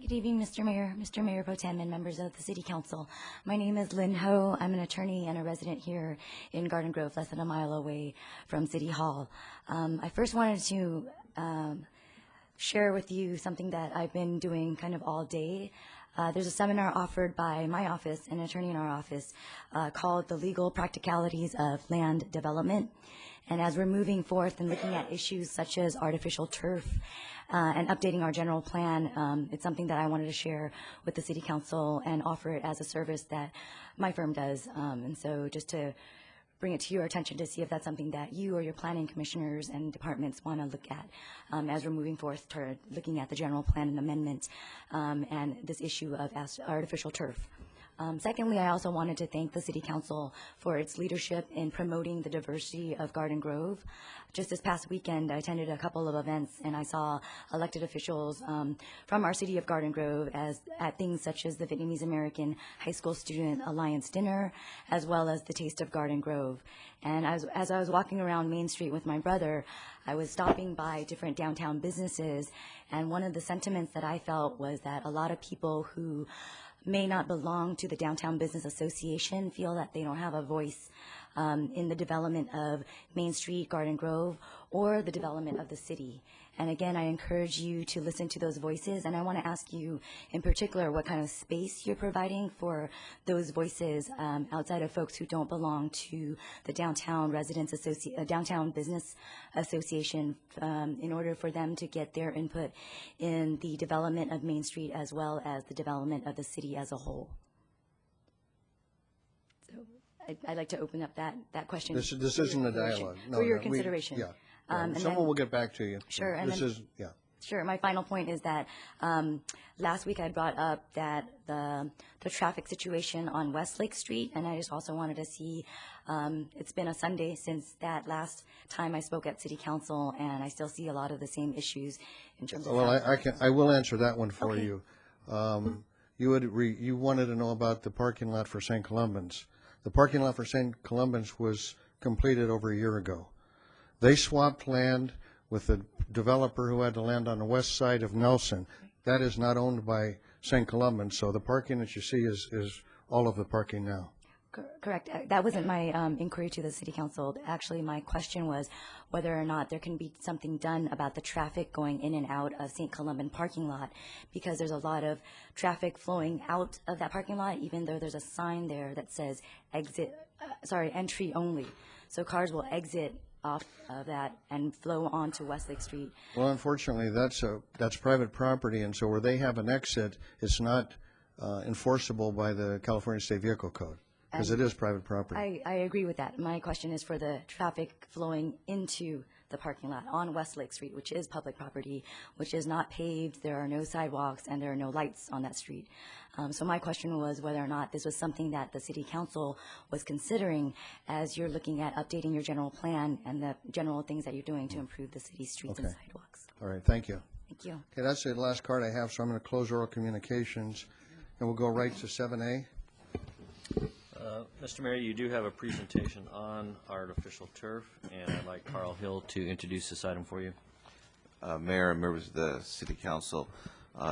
Good evening, Mr. Mayor Pro Tem, and members of the City Council. My name is Lynn Ho. I'm an attorney and a resident here in Garden Grove, less than a mile away from City Hall. I first wanted to share with you something that I've been doing kind of all day. There's a seminar offered by my office, an attorney in our office, called The Legal Practicalities of Land Development. And as we're moving forth and looking at issues such as artificial turf and updating our general plan, it's something that I wanted to share with the City Council and offer it as a service that my firm does. And so just to bring it to your attention to see if that's something that you or your planning commissioners and departments want to look at as we're moving forth toward looking at the general plan and amendment and this issue of artificial turf. Secondly, I also wanted to thank the City Council for its leadership in promoting the diversity of Garden Grove. Just this past weekend, I attended a couple of events, and I saw elected officials from our city of Garden Grove at things such as the Vietnamese American High School Student Alliance Dinner, as well as the Taste of Garden Grove. And as I was walking around Main Street with my brother, I was stopping by different downtown businesses, and one of the sentiments that I felt was that a lot of people who may not belong to the Downtown Business Association feel that they don't have a voice in the development of Main Street, Garden Grove, or the development of the city. And again, I encourage you to listen to those voices, and I want to ask you in particular what kind of space you're providing for those voices outside of folks who don't belong to the Downtown Downtown Business Association in order for them to get their input in the development of Main Street as well as the development of the city as a whole. So I'd like to open up that question. This isn't a dialogue. For your consideration. Yeah. And Someone then- will get back to you. Sure, and This then- is, yeah. Sure. My final point is that last week I brought up that the traffic situation on Westlake Street, and I just also wanted to see, it's been a Sunday since that last time I spoke at City Council, and I still see a lot of the same issues in terms of. Well, I will answer that one for Okay. you. You wanted to know about the parking lot for St. Columbans. The parking lot for St. Columbans was completed over a year ago. They swapped land with the developer who had the land on the west side of Nelson. That is not owned by St. Columbans, so the parking that you see is all of the parking now. Correct. That wasn't my inquiry to the City Council. Actually, my question was whether or not there can be something done about the traffic going in and out of St. Columban parking lot, because there's a lot of traffic flowing out of that parking lot, even though there's a sign there that says entry only. So cars will exit off of that and flow onto Westlake Street. Well, unfortunately, that's private property, and so where they have an exit, it's not enforceable by the California State Vehicle Code, because it is private property. I agree with that. My question is for the traffic flowing into the parking lot on Westlake Street, which is public property, which is not paved, there are no sidewalks, and there are no lights on that street. So my question was whether or not this was something that the City Council was considering as you're looking at updating your general plan and the general things that you're doing to improve the city's streets and Okay. sidewalks. All right, thank you. Thank you. Okay, that's the last card I have, so I'm going to close oral communications, and we'll go right to 7A. Mr. Mayor, you do have a presentation on artificial turf, and I'd like Carl Hill to introduce this item for you. Mayor and members of the City Council,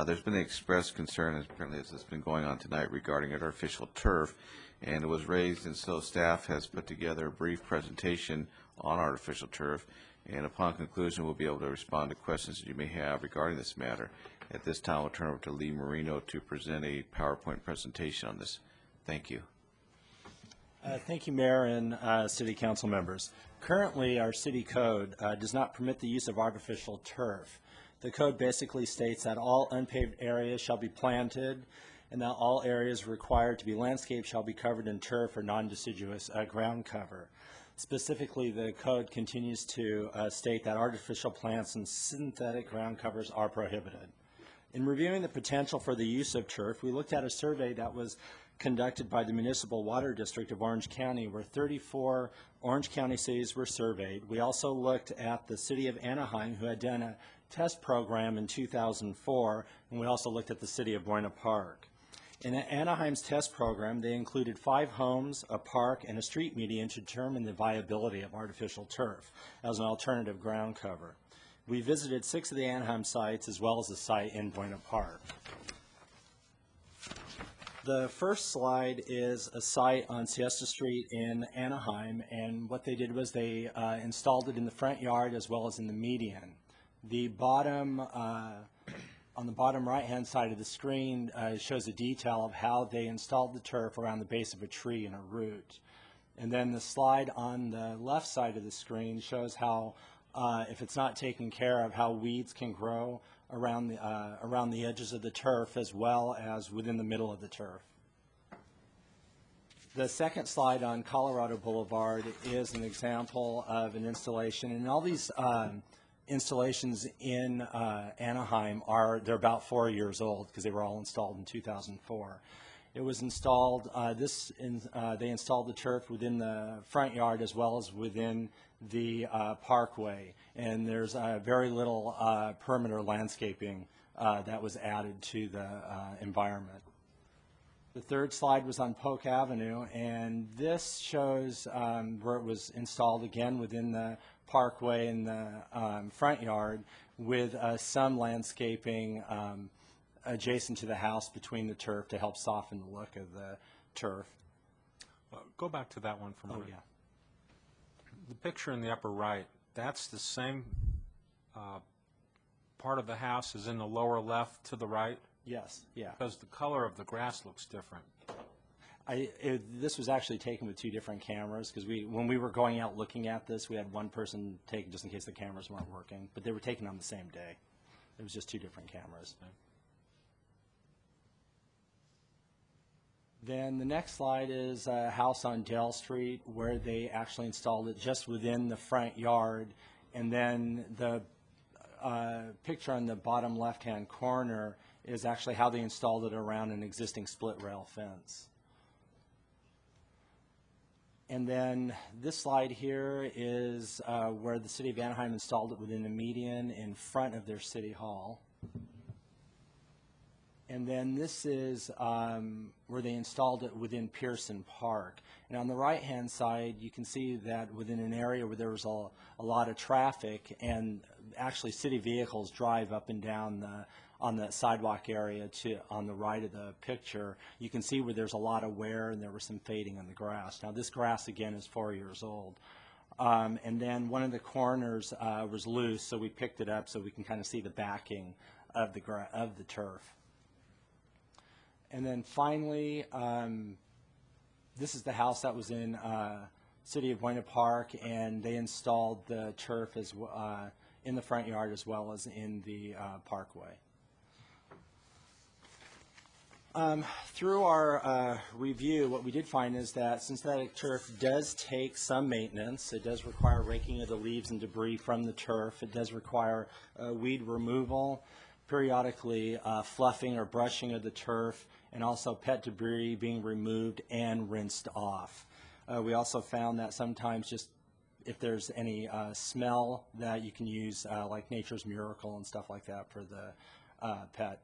there's been expressed concern, as apparently as has been going on tonight, regarding artificial turf, and it was raised, and so staff has put together a brief presentation on artificial turf, and upon conclusion, we'll be able to respond to questions that you may have regarding this matter. At this time, I'll turn over to Lee Marino to present a PowerPoint presentation on this. Thank you. Thank you, Mayor and City Council members. Currently, our city code does not permit the use of artificial turf. The code basically states that all unpaved areas shall be planted and that all areas required to be landscaped shall be covered in turf or non-deciduous ground cover. Specifically, the code continues to state that artificial plants and synthetic ground covers are prohibited. In reviewing the potential for the use of turf, we looked at a survey that was conducted by the Municipal Water District of Orange County, where 34 Orange County cities were surveyed. We also looked at the city of Anaheim, who had done a test program in 2004, and we also looked at the city of Buena Park. In Anaheim's test program, they included 5 homes, a park, and a street median to determine the viability of artificial turf as an alternative ground cover. We visited 6 of the Anaheim sites as well as a site in Buena Park. The first slide is a site on Siesta Street in Anaheim, and what they did was they installed it in the front yard as well as in the median. The bottom, on the bottom right-hand side of the screen shows a detail of how they installed the turf around the base of a tree in a root. And then the slide on the left side of the screen shows how, if it's not taken care of, how weeds can grow around the edges of the turf as well as within the middle of the turf. The second slide on Colorado Boulevard is an example of an installation, and all these installations in Anaheim they're about 4 years old because they were all installed in 2004. It was installed, they installed the turf within the front yard as well as within the parkway, and there's very little perimeter landscaping that was added to the environment. The third slide was on Polk Avenue, and this shows where it was installed again within the parkway in the front yard with some landscaping adjacent to the house between the turf to help soften the look of the turf. Go back to that one for a moment. Oh, yeah. The picture in the upper right, that's the same part of the house as in the lower left to the right? Yes, yeah. Because the color of the grass looks different. This was actually taken with 2 different cameras because when we were going out looking at this, we had one person take just in case the cameras weren't working, but they were taken on the same day. It was just 2 different cameras. Then the next slide is a house on Dell Street where they actually installed it just within the front yard, and then the picture on the bottom left-hand corner is actually how they installed it around an existing split rail fence. And then this slide here is where the city of Anaheim installed it within a median in front of their city hall. And then this is where they installed it within Pearson Park. And on the right-hand side, you can see that within an area where there was a lot of traffic, and actually city vehicles drive up and down on the sidewalk area on the right of the picture, you can see where there's a lot of wear and there was some fading on the grass. Now this grass again is 4 years old. And then one of the corners was loose, so we picked it up so we can kind of see the backing of the turf. And then finally, this is the house that was in City of Buena Park, and they installed the turf in the front yard as well as in the parkway. Through our review, what we did find is that synthetic turf does take some maintenance. It does require raking of the leaves and debris from the turf. It does require weed removal, periodically fluffing or brushing of the turf, and also pet debris being removed and rinsed off. We also found that sometimes just if there's any smell, that you can use like Nature's Miracle and stuff like that for the pet.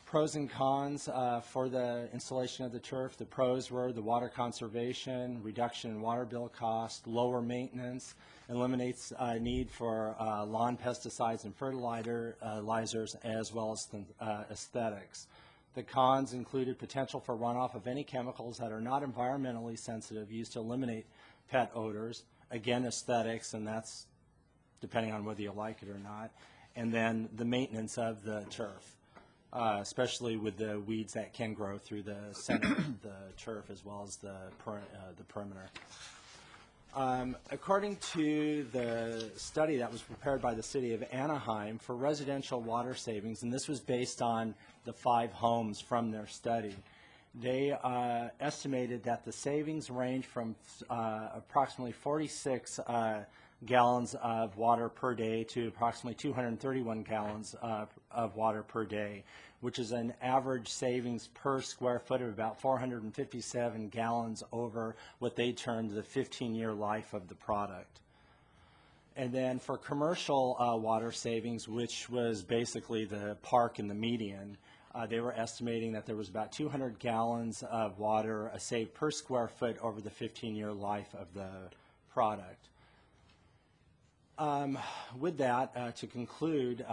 Pros and cons for the installation of the turf. The pros were the water conservation, reduction in water bill cost, lower maintenance, eliminates need for lawn pesticides and fertilizers, as well as aesthetics. The cons included potential for runoff of any chemicals that are not environmentally sensitive used to eliminate pet odors. Again, aesthetics, and that's depending on whether you like it or not. And then the maintenance of the turf. Especially with the weeds that can grow through the center of the turf as well as the perimeter. According to the study that was prepared by the City of Anaheim for residential water savings, and this was based on the 5 homes from their study, they estimated that the savings range from approximately 46 gallons of water per day to approximately 231 gallons of water per day, which is an average savings per square foot of about 457 gallons over what they termed the 15-year life of the product. And then for commercial water savings, which was basically the park and the median, they were estimating that there was about 200 gallons of water saved per square foot over the 15-year life of the product. With that, to conclude,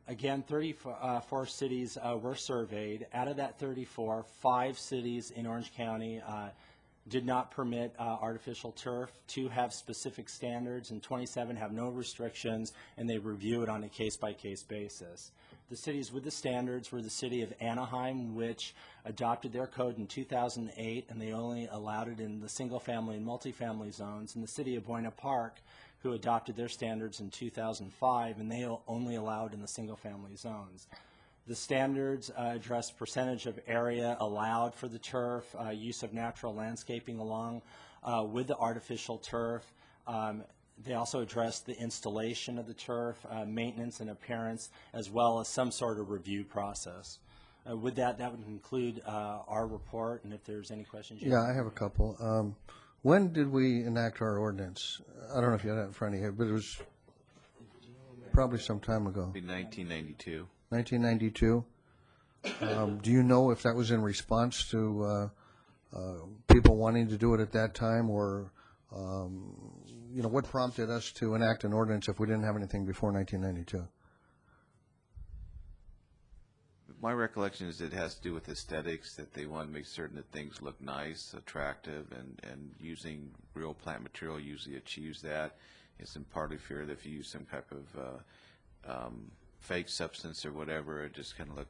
again, 34 cities were surveyed. Out of that 34, 5 cities in Orange County did not permit artificial turf. 2 have specific standards, and 27 have no restrictions, and they review it on a case-by-case basis. The cities with the standards were the City of Anaheim, which adopted their code in 2008, and they only allowed it in the single-family and multifamily zones, and the City of Buena Park, who adopted their standards in 2005, and they only allowed in the single-family zones. The standards address percentage of area allowed for the turf, use of natural landscaping along with the artificial turf. They also address the installation of the turf, maintenance and appearance, as well as some sort of review process. With that, that would conclude our report, and if there's any questions. Yeah, I have a couple. When did we enact our ordinance? I don't know if you had that in front of you, but it was probably some time ago. 1992. 1992. Do you know if that was in response to people wanting to do it at that time, or what prompted us to enact an ordinance if we didn't have anything before 1992? My recollection is it has to do with aesthetics, that they want to make certain that things look nice, attractive, and using real plant material usually achieves that. It's in partly fear that if you use some type of fake substance or whatever, it just kind of look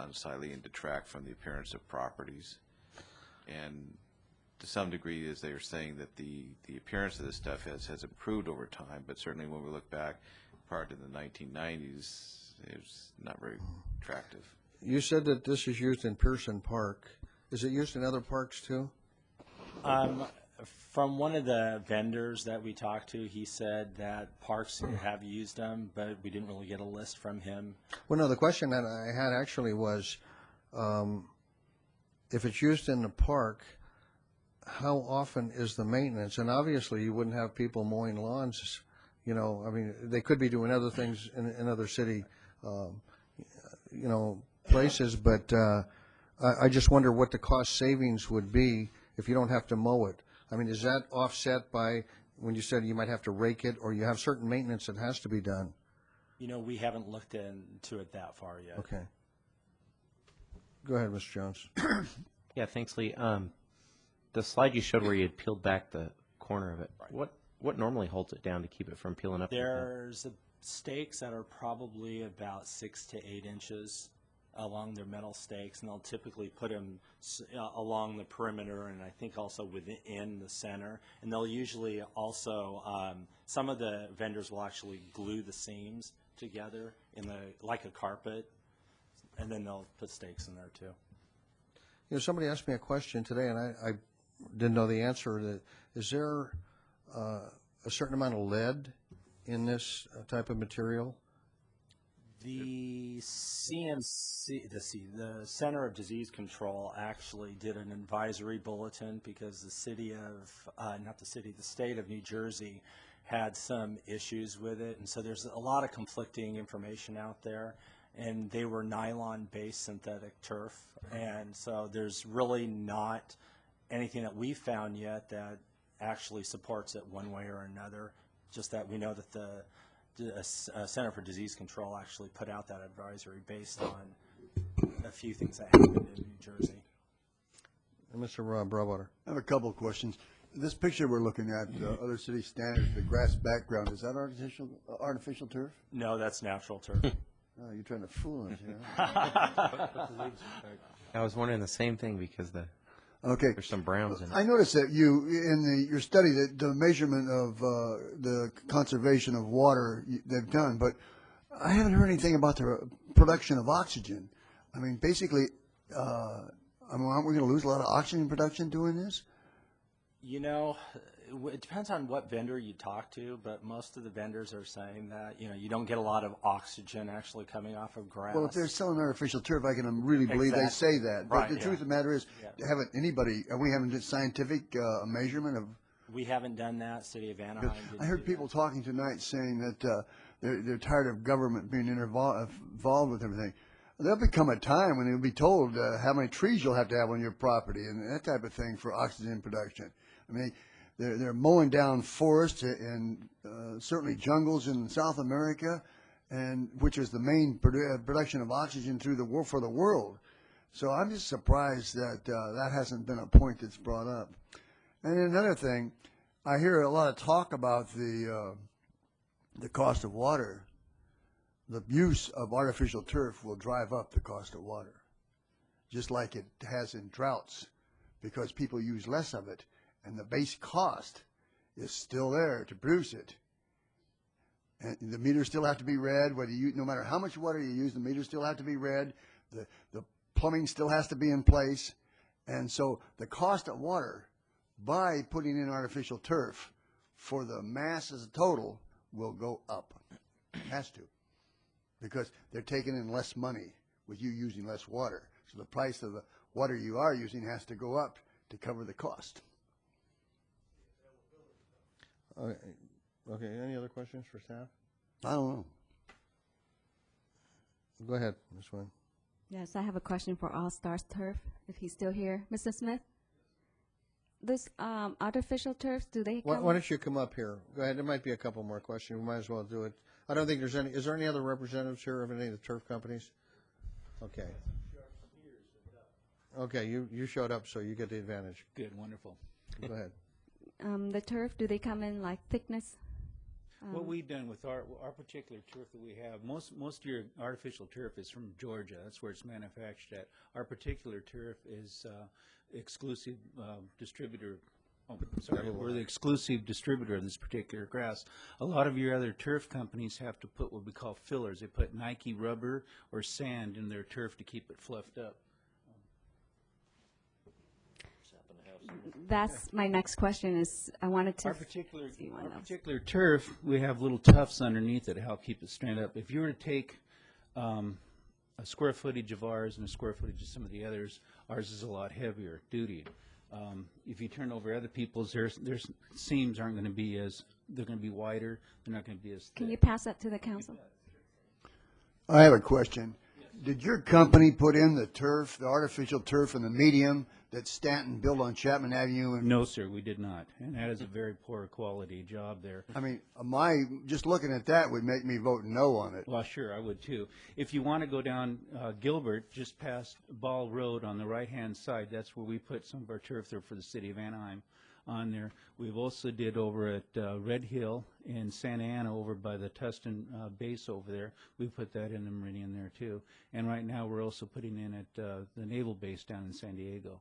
unsightly and detract from the appearance of properties. And to some degree, as they are saying, that the appearance of this stuff has improved over time, but certainly when we look back prior to the 1990s, it was not very attractive. You said that this is used in Pearson Park. Is it used in other parks too? From one of the vendors that we talked to, he said that parks have used them, but we didn't really get a list from him. Well, no, the question that I had actually was, if it's used in the park, how often is the maintenance? And obviously you wouldn't have people mowing lawns, I mean, they could be doing other things in other city, places, but I just wonder what the cost savings would be if you don't have to mow it. I mean, is that offset by when you said you might have to rake it, or you have certain maintenance that has to be done? We haven't looked into it that far yet. Okay. Go ahead, Mr. Jones. Yeah, thanks, Lee. The slide you showed where you had peeled back the corner of it, what normally holds it down to keep it from peeling up? There's stakes that are probably about 6 to 8 inches along their metal stakes, and they'll typically put them along the perimeter and I think also within the center. And they'll usually also, some of the vendors will actually glue the seams together like a carpet, and then they'll put stakes in there too. You know, somebody asked me a question today, and I didn't know the answer. Is there a certain amount of lead in this type of material? The CMC, the Center of Disease Control actually did an advisory bulletin because the city of, the state of New Jersey had some issues with it. And so there's a lot of conflicting information out there. And they were nylon-based synthetic turf. And so there's really not anything that we've found yet that actually supports it one way or another, just that we know that the Center for Disease Control actually put out that advisory based on a few things that happened in New Jersey. And Mr. Broadwater. I have a couple of questions. This picture we're looking at, other city standards, the grass background, is that artificial turf? No, that's natural turf. Oh, you're trying to fool us, I was wondering the same thing because okay. There's some browns in it. I noticed that you, in your study, that the measurement of the conservation of water they've done, but I haven't heard anything about the production of oxygen. I mean, basically, aren't we going to lose a lot of oxygen production doing this? You know, it depends on what vendor you talk to, but most of the vendors are saying that, you don't get a lot of oxygen actually coming off of grass. Well, if they're selling artificial turf, I can really believe they say that. But Right, the truth of the matter is, we haven't done scientific measurement of. We haven't done that. City of Anaheim didn't I heard people talking tonight saying that they're tired of government being involved with everything. There'll become a time when they'll be told how many trees you'll have to have on your property and that type of thing for oxygen production. I mean, they're mowing down forests and certainly jungles in South America, and which is the main production of oxygen through the world for the world. So I'm just surprised that that hasn't been a point that's brought up. And another thing, I hear a lot of talk about the cost of water. The use of artificial turf will drive up the cost of water, just like it has in droughts, because people use less of it. And the base cost is still there to produce it. And the meters still have to be read, no matter how much water you use, the meters still have to be read, the plumbing still has to be in place. And so the cost of water by putting in artificial turf for the mass as a total will go up. It has to. Because they're taking in less money with you using less water. So the price of the water you are using has to go up to cover the cost. Okay, any other questions for staff? I don't know. Go ahead, Ms. Wynn. Yes, I have a question for All Stars Turf, if he's still here. Mr. Smith? This artificial turf, do they come? Why don't you come up here? Go ahead, there might be a couple more questions. We might as well do it. I don't think there's any, is there any other representatives here of any of the turf companies? Okay. Okay, you showed up, so you get the advantage. Good, wonderful. Go ahead. The turf, do they come in like thickness? What we've done with our particular turf that we have, most of your artificial turf is from Georgia. That's where it's manufactured at. Our particular turf is exclusive distributor. Oh, sorry, we're the exclusive distributor of this particular grass. A lot of your other turf companies have to put what we call fillers. They put Nike rubber or sand in their turf to keep it fluffed up. That's my next question is, I wanted to Our particular turf, we have little tufts underneath it to help keep it straightened up. If you were to take a square footage of ours and a square footage of some of the others, ours is a lot heavier duty. If you turn over other people's, their seams aren't going to be they're going to be wider, they're not going to be as thick. Can you pass that to the council? I have a question. Did your company put in the turf, the artificial turf and the medium that Stanton built on Chapman Avenue? No, sir, we did not. And that is a very poor quality job there. I mean, just looking at that would make me vote no on it. Well, sure, I would too. If you want to go down Gilbert, just past Ball Road on the right-hand side, that's where we put some of our turf there for the city of Anaheim. on there. We've also did over at Red Hill in Santa Ana over by the Tustin base over there. We put that in the Meridian there too. And right now we're also putting in at the Naval Base down in San Diego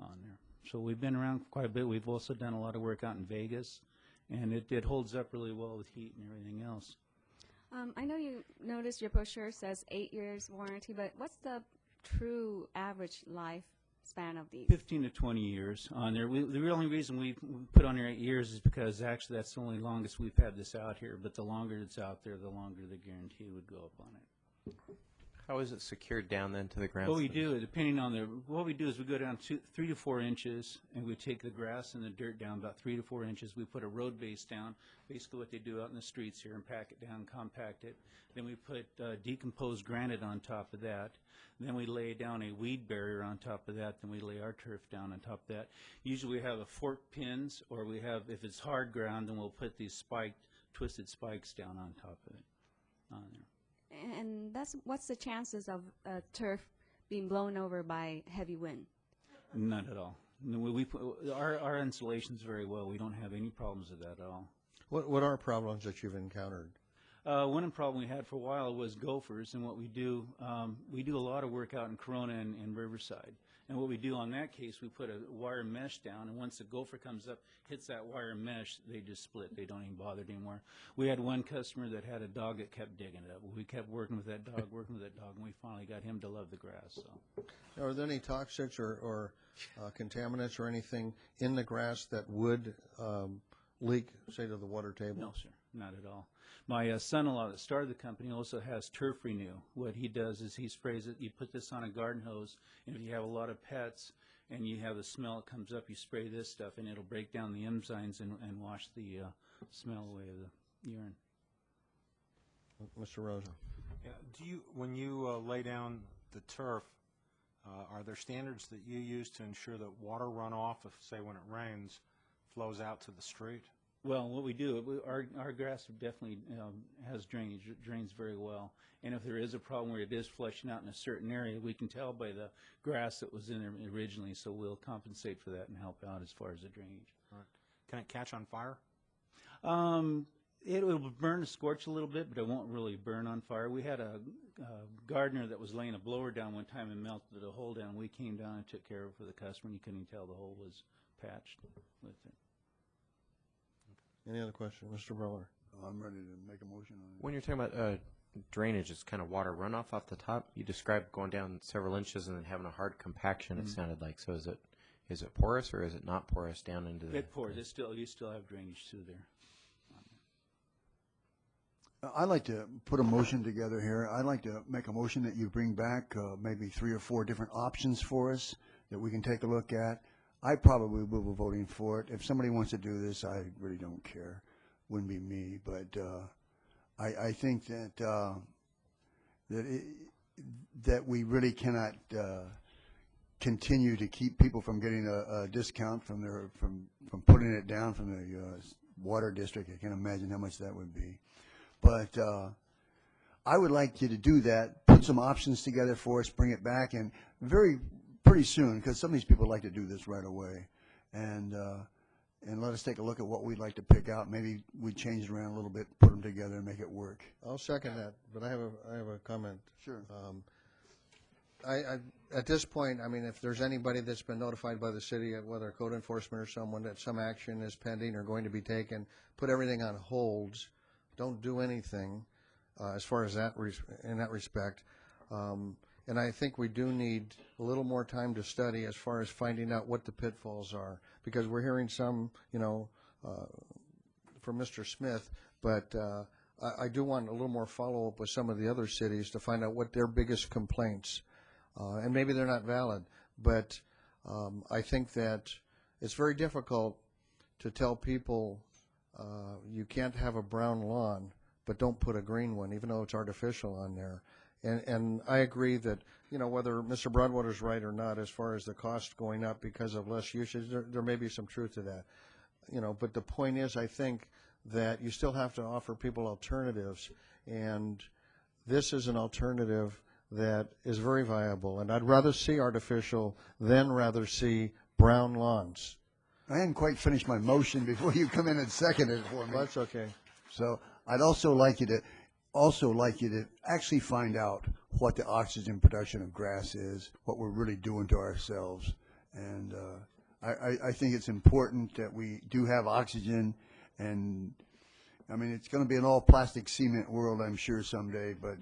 on there. So we've been around quite a bit. We've also done a lot of work out in Vegas, and it holds up really well with heat and everything else. I know you noticed your brochure says 8 years warranty, but what's the true average lifespan of these? 15 to 20 years on there. The only reason we put on there 8 years is because actually that's the only longest we've had this out here, but the longer it's out there, the longer the guarantee would go up on it. How is it secured down then to the ground? What we do, depending on what we do is we go down 3 to 4 inches, and we take the grass and the dirt down about 3 to 4 inches. We put a road base down, basically what they do out in the streets here, and pack it down, compact it. Then we put decomposed granite on top of that. Then we lay down a weed barrier on top of that. Then we lay our turf down on top of that. Usually we have a forked pins, or we have, if it's hard ground, then we'll put these twisted spikes down on top of it on there. And what's the chances of turf being blown over by heavy wind? None at all. No, our insulation's very well. We don't have any problems with that at all. What are problems that you've encountered? One problem we had for a while was gophers, and what we do a lot of work out in Corona and Riverside. And what we do on that case, we put a wire mesh down, and once the gopher comes up, hits that wire mesh, they just split. They don't even bother anymore. We had one customer that had a dog that kept digging it up. We kept working with that dog, and we finally got him to love the grass. So, are there any toxics or contaminants or anything in the grass that would leak, say, to the water table? No, sir, not at all. My son-in-law that started the company also has Turf Renew. What he does is he sprays it. You put this on a garden hose, and if you have a lot of pets and you have the smell that comes up, you spray this stuff, and it'll break down the enzymes and wash the smell away of the urine. Mr. Rosa. Yeah, when you lay down the turf, are there standards that you use to ensure that water runoff, if say when it rains, flows out to the street? Well, what we do, our grass definitely has drainage. It drains very well. And if there is a problem where it is flushing out in a certain area, we can tell by the grass that was in there originally, so we'll compensate for that and help out as far as the drainage. Right. Can it catch on fire? It will burn, scorch a little bit, but it won't really burn on fire. We had a gardener that was laying a blower down one time and melted a hole down. We came down and took care of it for the customer, and you couldn't even tell the hole was patched with it. Any other question? Mr. Breller. I'm ready to make a motion on it. When you're talking about drainage, it's kind of water runoff off the top. You described going down several inches and then having a hard compaction, it sounded like. So is it porous or is it not porous down into the... It pours. You still have drainage through there. I'd like to put a motion together here. I'd like to make a motion that you bring back maybe 3 or 4 different options for us that we can take a look at. I probably will be voting for it. If somebody wants to do this, I really don't care. Wouldn't be me, but I think that that we really cannot continue to keep people from getting a discount from putting it down from the water district. I can't imagine how much that would be. But I would like you to do that, put some options together for us, bring it back, and pretty soon, because some of these people like to do this right away, and let us take a look at what we'd like to pick out. Maybe we change it around a little bit, put them together, and make it work. I'll second that, but I have a comment. Sure. At this point, I mean, if there's anybody that's been notified by the city, whether code enforcement or someone, that some action is pending or going to be taken, put everything on holds. Don't do anything as far as that in that respect. And I think we do need a little more time to study as far as finding out what the pitfalls are, because we're hearing some, from Mr. Smith, but I do want a little more follow-up with some of the other cities to find out what their biggest complaints, and maybe they're not valid, but I think that it's very difficult to tell people you can't have a brown lawn, but don't put a green one, even though it's artificial on there. And I agree that, whether Mr. Broadwater's right or not, as far as the cost going up because of less usage, there may be some truth to that. But the point is, I think that you still have to offer people alternatives, and this is an alternative that is very viable. And I'd rather see artificial than rather see brown lawns. I hadn't quite finished my motion before you come in and seconded it for me. That's okay. So I'd also like you to actually find out what the oxygen production of grass is, what we're really doing to ourselves. And I think it's important that we do have oxygen. And I mean, it's going to be an all plastic cement world, I'm sure, someday. But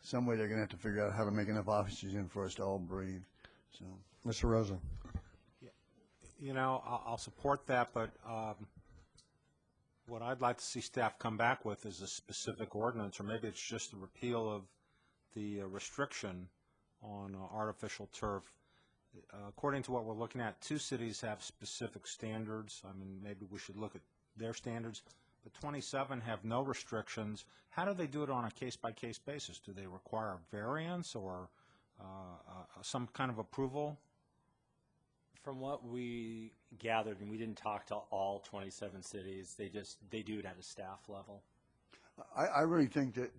some way they're going to have to figure out how to make enough oxygen for us to all breathe. So, Mr. Rosen. You know, I'll support that, but what I'd like to see staff come back with is a specific ordinance, or maybe it's just the repeal of the restriction on artificial turf. According to what we're looking at, 2 cities have specific standards. I mean, maybe we should look at their standards, but 27 have no restrictions. How do they do it on a case-by-case basis? Do they require a variance or some kind of approval? From what we gathered, and we didn't talk to all 27 cities, they do it at a staff level. I really think that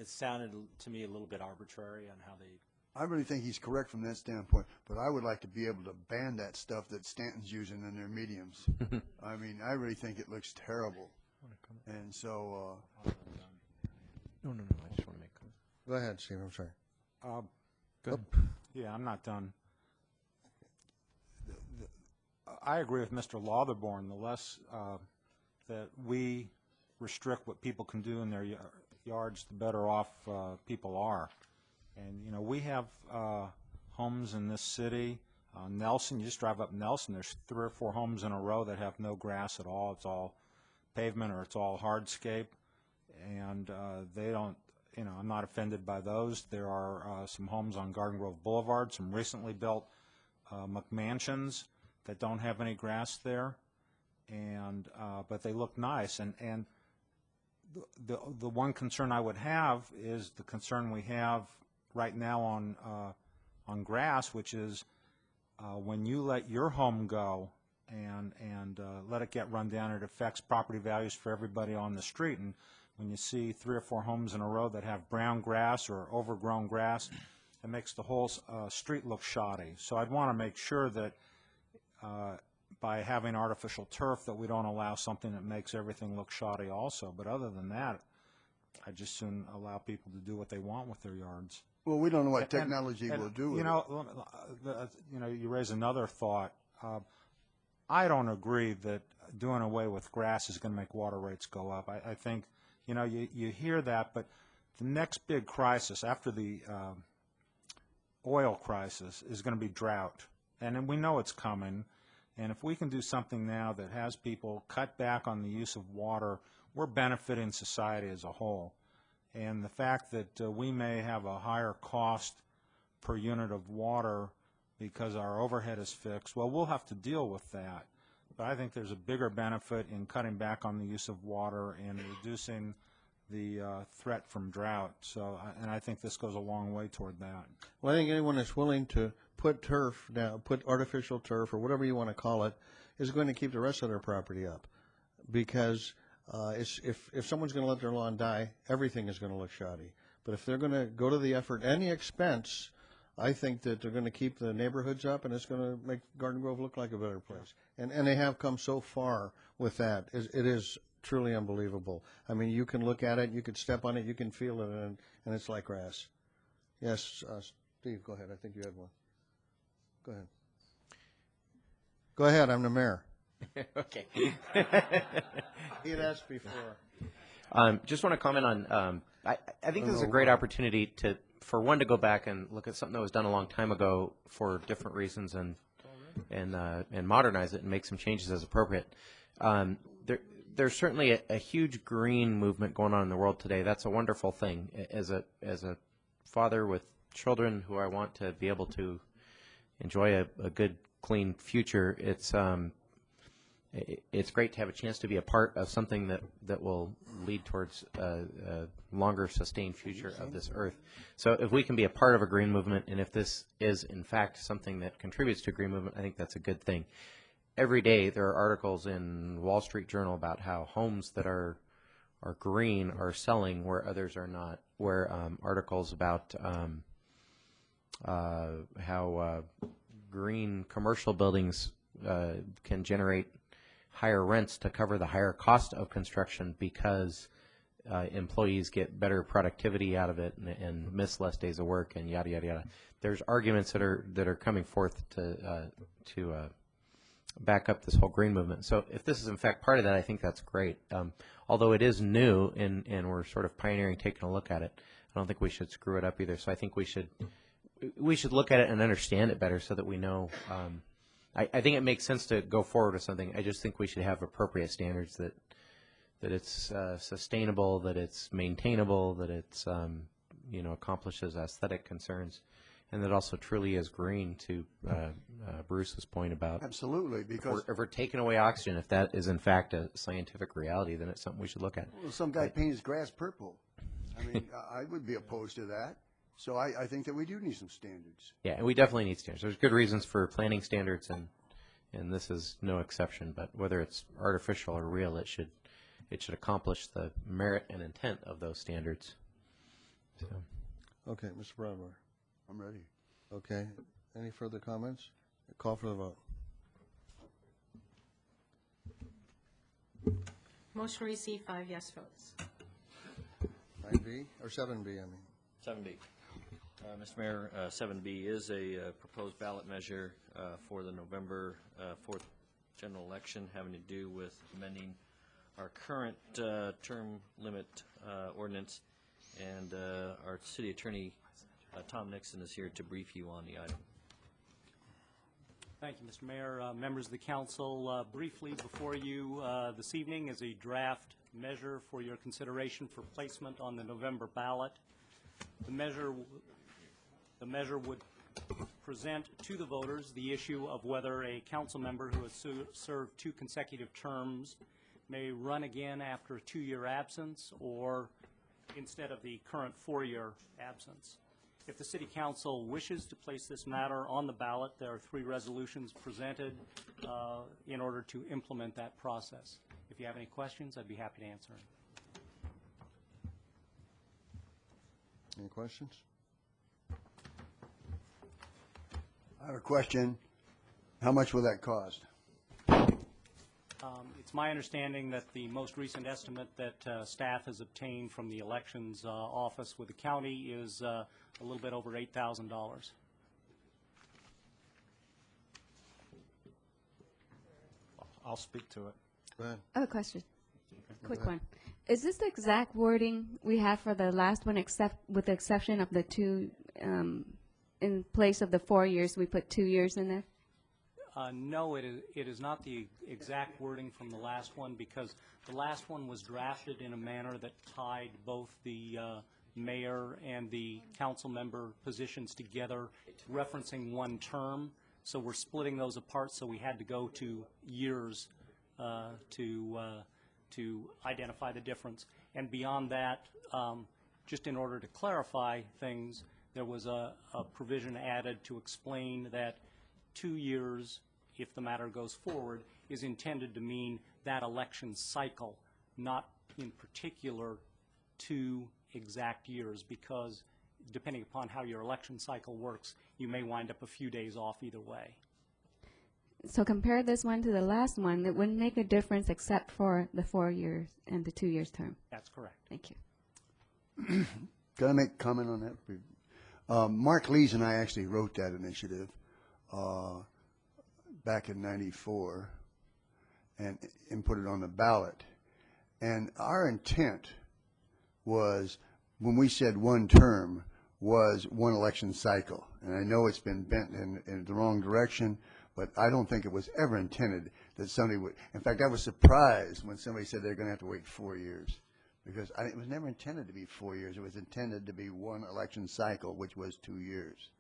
it sounded to me a little bit arbitrary on how they. I really think he's correct from that standpoint, but I would like to be able to ban that stuff that Stanton's using in their mediums. I mean, I really think it looks terrible. And so. No, I just want to make a comment. Go ahead, Steve. I'm sorry. Good. Yeah, I'm not done. I agree with Mr. Lotherborn. The less that we restrict what people can do in their yards, the better off people are. And, you know, we have homes in this city. Nelson, you just drive up Nelson, there's 3 or 4 homes in a row that have no grass at all. It's all pavement or it's all hardscape. And they don't, you know, I'm not offended by those. There are some homes on Garden Grove Boulevard, some recently built McMansions that don't have any grass there, and but they look nice. And the one concern I would have is the concern we have right now on grass, which is when you let your home go and let it get run down, it affects property values for everybody on the street. And when you see 3 or 4 homes in a row that have brown grass or overgrown grass, it makes the whole street look shoddy. So I'd want to make sure that by having artificial turf that we don't allow something that makes everything look shoddy also. But other than that, I just soon allow people to do what they want with their yards. Well, we don't know what technology will do with it. You raise another thought. I don't agree that doing away with grass is going to make water rates go up. I think, you know, you hear that, but the next big crisis after the oil crisis is going to be drought. And we know it's coming. And if we can do something now that has people cut back on the use of water, we're benefiting society as a whole. And the fact that we may have a higher cost per unit of water because our overhead is fixed, well, we'll have to deal with that. But I think there's a bigger benefit in cutting back on the use of water and reducing the threat from drought. So, and I think this goes a long way toward that. Well, I think anyone that's willing to put turf down, put artificial turf or whatever you want to call it, is going to keep the rest of their property up. Because if someone's going to let their lawn die, everything is going to look shoddy. But if they're going to go to the effort and the expense, I think that they're going to keep the neighborhoods up, and it's going to make Garden Grove look like a better place. And they have come so far with that. It is truly unbelievable. I mean, you can look at it, you can step on it, you can feel it, and it's like grass. Yes, Steve, go ahead. I think you had one. Go ahead. Go ahead. I'm the mayor. Okay. He had asked before. Just want to comment on, I think this is a great opportunity for one to go back and look at something that was done a long time ago for different reasons and modernize it and make some changes as appropriate. There's certainly a huge green movement going on in the world today. That's a wonderful thing. As a father with children who I want to be able to enjoy a good, clean future, it's great to have a chance to be a part of something that will lead towards a longer sustained future of this earth. So if we can be a part of a green movement, and if this is in fact something that contributes to a green movement, I think that's a good thing. Every day there are articles in Wall Street Journal about how homes that are green are selling where others are not, where articles about how green commercial buildings can generate higher rents to cover the higher cost of construction because employees get better productivity out of it and miss less days of work and yada yada yada. There's arguments that are coming forth to back up this whole green movement. So if this is in fact part of that, I think that's great. Although it is new and we're sort of pioneering, taking a look at it, I don't think we should screw it up either. So I think we should look at it and understand it better so that we know. I think it makes sense to go forward with something. I just think we should have appropriate standards that it's sustainable, that it's maintainable, that it's accomplishes aesthetic concerns, and that also truly is green. To Bruce's point about absolutely, because if we're taking away oxygen, if that is in fact a scientific reality, then it's something we should look at. Well, some guy painted his grass purple. I mean, I would be opposed to that. So I think that we do need some standards. Yeah, and we definitely need standards. There's good reasons for planning standards, and this is no exception. But whether it's artificial or real, it should accomplish the merit and intent of those standards. So. Okay, Mr. Broadmoor. I'm ready. Okay. Any further comments? Call for the vote. Motion received, 5 yes votes. 9B or 7B, I mean. 7B. Mr. Mayor, 7B is a proposed ballot measure for the November 4th general election having to do with amending our current term limit ordinance, and our city attorney, Tom Nixon, is here to brief you on the item. Thank you, Mr. Mayor. Members of the council, briefly before you this evening is a draft measure for your consideration for placement on the November ballot. The measure would present to the voters the issue of whether a council member who has served 2 consecutive terms may run again after a 2-year absence, or instead of the current 4-year absence. If the City Council wishes to place this matter on the ballot, there are 3 resolutions presented in order to implement that process. If you have any questions, I'd be happy to answer them. Any questions? I have a question. How much will that cost? It's my understanding that the most recent estimate that staff has obtained from the elections office with the county is a little bit over $8,000. I'll speak to it. Go ahead. I have a question. Quick ahead. one. Is this the exact wording we have for the last one, except with the exception of the 2, in place of the 4 years, we put 2 years in there? No, it is not the exact wording from the last one, because the last one was drafted in a manner that tied both the mayor and the council member positions together, referencing 1 term. So we're splitting those apart, so we had to go to years to identify the difference. And beyond that, just in order to clarify things, there was a provision added to explain that 2 years, if the matter goes forward, is intended to mean that election cycle, not in particular 2 exact years, because depending upon how your election cycle works, you may wind up a few days off either way. So compare this one to the last one. It wouldn't make a difference except for the 4 years and the 2 years term. That's correct. Thank you. Can I make a comment on that? Mark Lees and I actually wrote that initiative back in '94 and put it on the ballot. And our intent was, when we said 1 term, was 1 election cycle. And I know it's been bent in the wrong direction, but I don't think it was ever intended that somebody would. In fact, I was surprised when somebody said they're going to have to wait 4 years, because it was never intended to be 4 years. It was intended to be 1 election cycle, which was 2 years.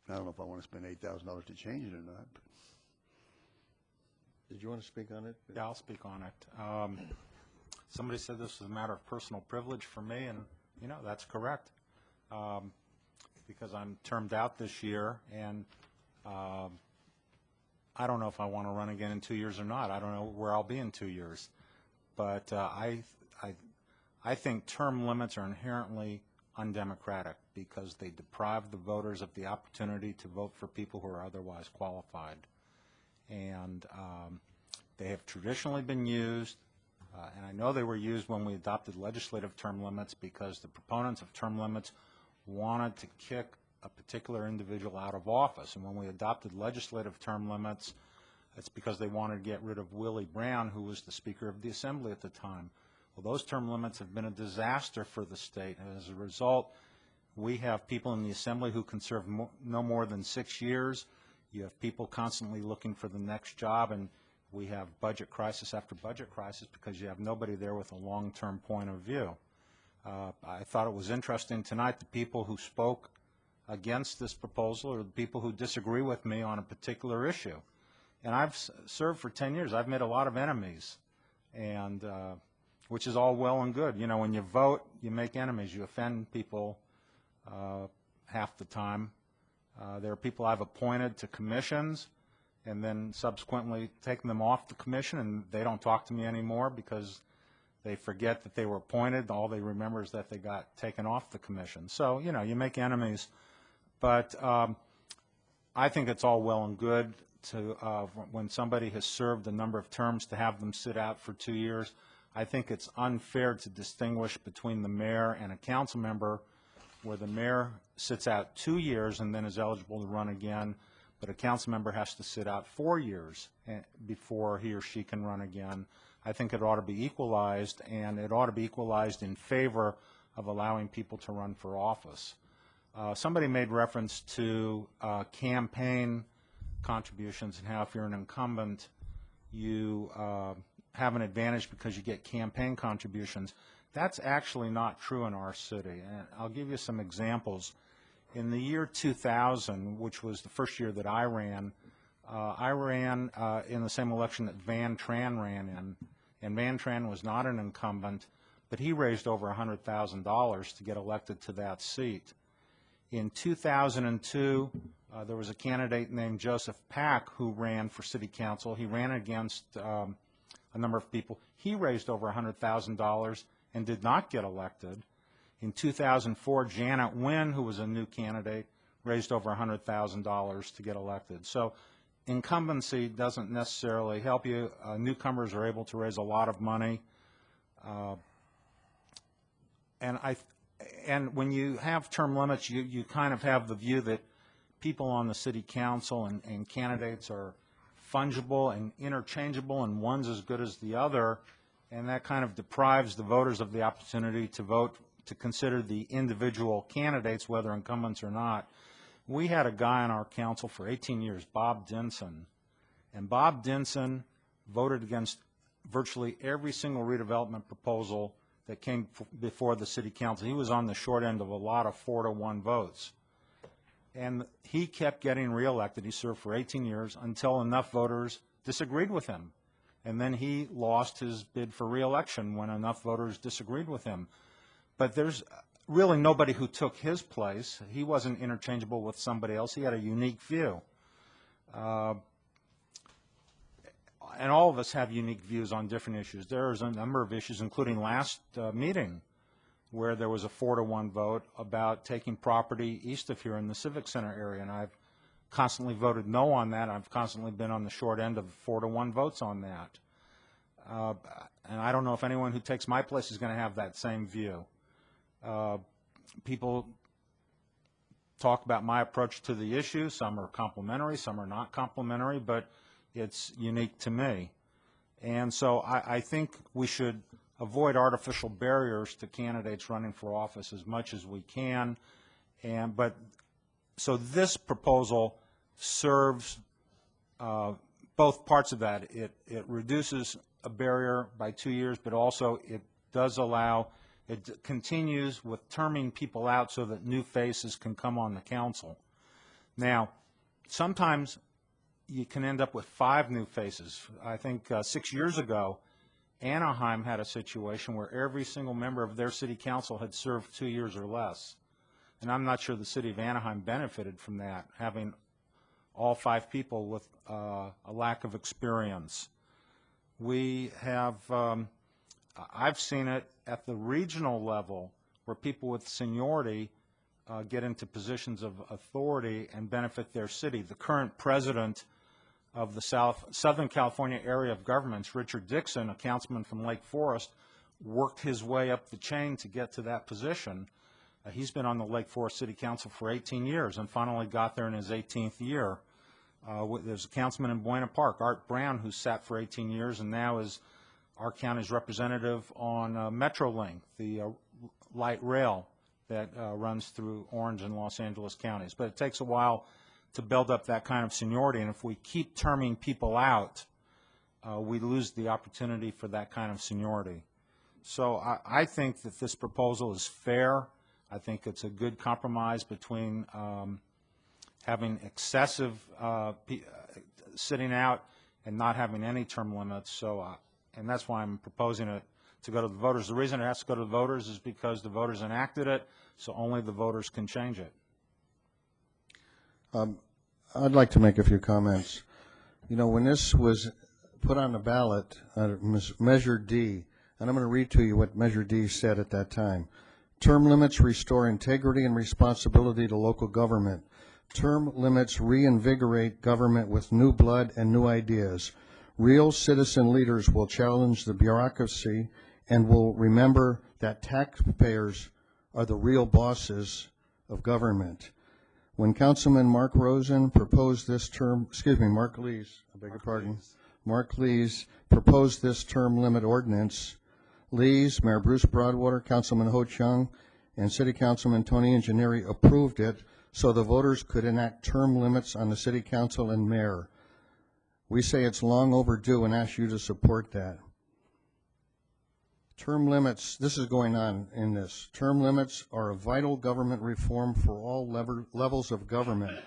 I don't know if I want to spend $8,000 to change it or not. But. Did you want to speak on it? Yeah, I'll speak on it. Somebody said this was a matter of personal privilege for me, and, you know, that's correct. Because I'm termed out this year, and I don't know if I want to run again in 2 years or not. I don't know where I'll be in 2 years. But I think term limits are inherently undemocratic because they deprive the voters of the opportunity to vote for people who are otherwise qualified. And they have traditionally been used, and I know they were used when we adopted legislative term limits because the proponents of term limits wanted to kick a particular individual out of office. And when we adopted legislative term limits, it's because they wanted to get rid of Willie Brown, who was the Speaker of the Assembly at the time. Well, those term limits have been a disaster for the state, and as a result, we have people in the Assembly who can serve no more than 6 years. You have people constantly looking for the next job, and we have budget crisis after budget crisis because you have nobody there with a long-term point of view. I thought it was interesting tonight the people who spoke against this proposal are the people who disagree with me on a particular issue. And I've served for 10 years. I've made a lot of enemies, and which is all well and good. You know, when you vote, you make enemies. You offend people half the time. There are people I've appointed to commissions and then subsequently taken them off the commission, and they don't talk to me anymore because they forget that they were appointed. All they remember is that they got taken off the commission. So, you know, you make enemies. But I think it's all well and good to, when somebody has served a number of terms, to have them sit out for 2 years. I think it's unfair to distinguish between the mayor and a council member, where the mayor sits out 2 years and then is eligible to run again, but a council member has to sit out 4 years before he or she can run again. I think it ought to be equalized, and it ought to be equalized in favor of allowing people to run for office. Somebody made reference to campaign contributions and how if you're an incumbent, you have an advantage because you get campaign contributions. That's actually not true in our city, and I'll give you some examples. In the year 2000, which was the first year that I ran in the same election that Van Tran ran in, and Van Tran was not an incumbent, but he raised over $100,000 to get elected to that seat. In 2002, there was a candidate named Joseph Pack who ran for city council. He ran against a number of people. He raised over $100,000 and did not get elected. In 2004, Janet Wynn, who was a new candidate, raised over $100,000 to get elected. So incumbency doesn't necessarily help you. Newcomers are able to raise a lot of money. And when you have term limits, you kind of have the view that people on the city council and candidates are fungible and interchangeable, and one's as good as the other, and that kind of deprives the voters of the opportunity to vote, to consider the individual candidates, whether incumbents or not. We had a guy on our council for 18 years, Bob Dinson, and Bob Dinson voted against virtually every single redevelopment proposal that came before the city council. He was on the short end of a lot of 4-to-1 votes. And he kept getting reelected. He served for 18 years until enough voters disagreed with him. And then he lost his bid for reelection when enough voters disagreed with him. But there's really nobody who took his place. He wasn't interchangeable with somebody else. He had a unique view. And all of us have unique views on different issues. There's a number of issues, including last meeting, where there was a 4-to-1 vote about taking property east of here in the Civic Center area, and I've constantly voted no on that. I've constantly been on the short end of 4-to-1 votes on that. And I don't know if anyone who takes my place is going to have that same view. People talk about my approach to the issue. Some are complimentary, some are not complimentary, but it's unique to me. And so I think we should avoid artificial barriers to candidates running for office as much as we can. So this proposal serves both parts of that. It reduces a barrier by 2 years, but also it does allow, it continues with terming people out so that new faces can come on the council. Now, sometimes you can end up with 5 new faces. I think 6 years ago, Anaheim had a situation where every single member of their city council had served 2 years or less. And I'm not sure the city of Anaheim benefited from that, having all 5 people with a lack of experience. We have, I've seen it at the regional level where people with seniority get into positions of authority and benefit their city. The current president of the Southern California area of governments, Richard Dixon, a councilman from Lake Forest, worked his way up the chain to get to that position. He's been on the Lake Forest City Council for 18 years and finally got there in his 18th year. There's a councilman in Buena Park, Art Brown, who sat for 18 years and now is our county's representative on MetroLink, the light rail that runs through Orange and Los Angeles counties. But it takes a while to build up that kind of seniority, and if we keep terming people out, we lose the opportunity for that kind of seniority. So I think that this proposal is fair. I think it's a good compromise between having excessive sitting out and not having any term limits. So, and that's why I'm proposing it to go to the voters. The reason it has to go to the voters is because the voters enacted it, so only the voters can change it. I'd like to make a few comments. You know, when this was put on the ballot, Measure D, and I'm going to read to you what Measure D said at that time. Term limits restore integrity and responsibility to local government. Term limits reinvigorate government with new blood and new ideas. Real citizen leaders will challenge the bureaucracy and will remember that taxpayers are the real bosses of government. When Councilman Mark Rosen proposed this term, Mark Lees, I beg your pardon, Mark Lees proposed this term limit ordinance, Lees, Mayor Bruce Broadwater, Councilman Ho Chung, and City Councilman Tony Ingenieri approved it so the voters could enact term limits on the City Council and Mayor. We say it's long overdue and ask you to support that. Term limits, this is going on in this. Term limits are a vital government reform for all levels of government.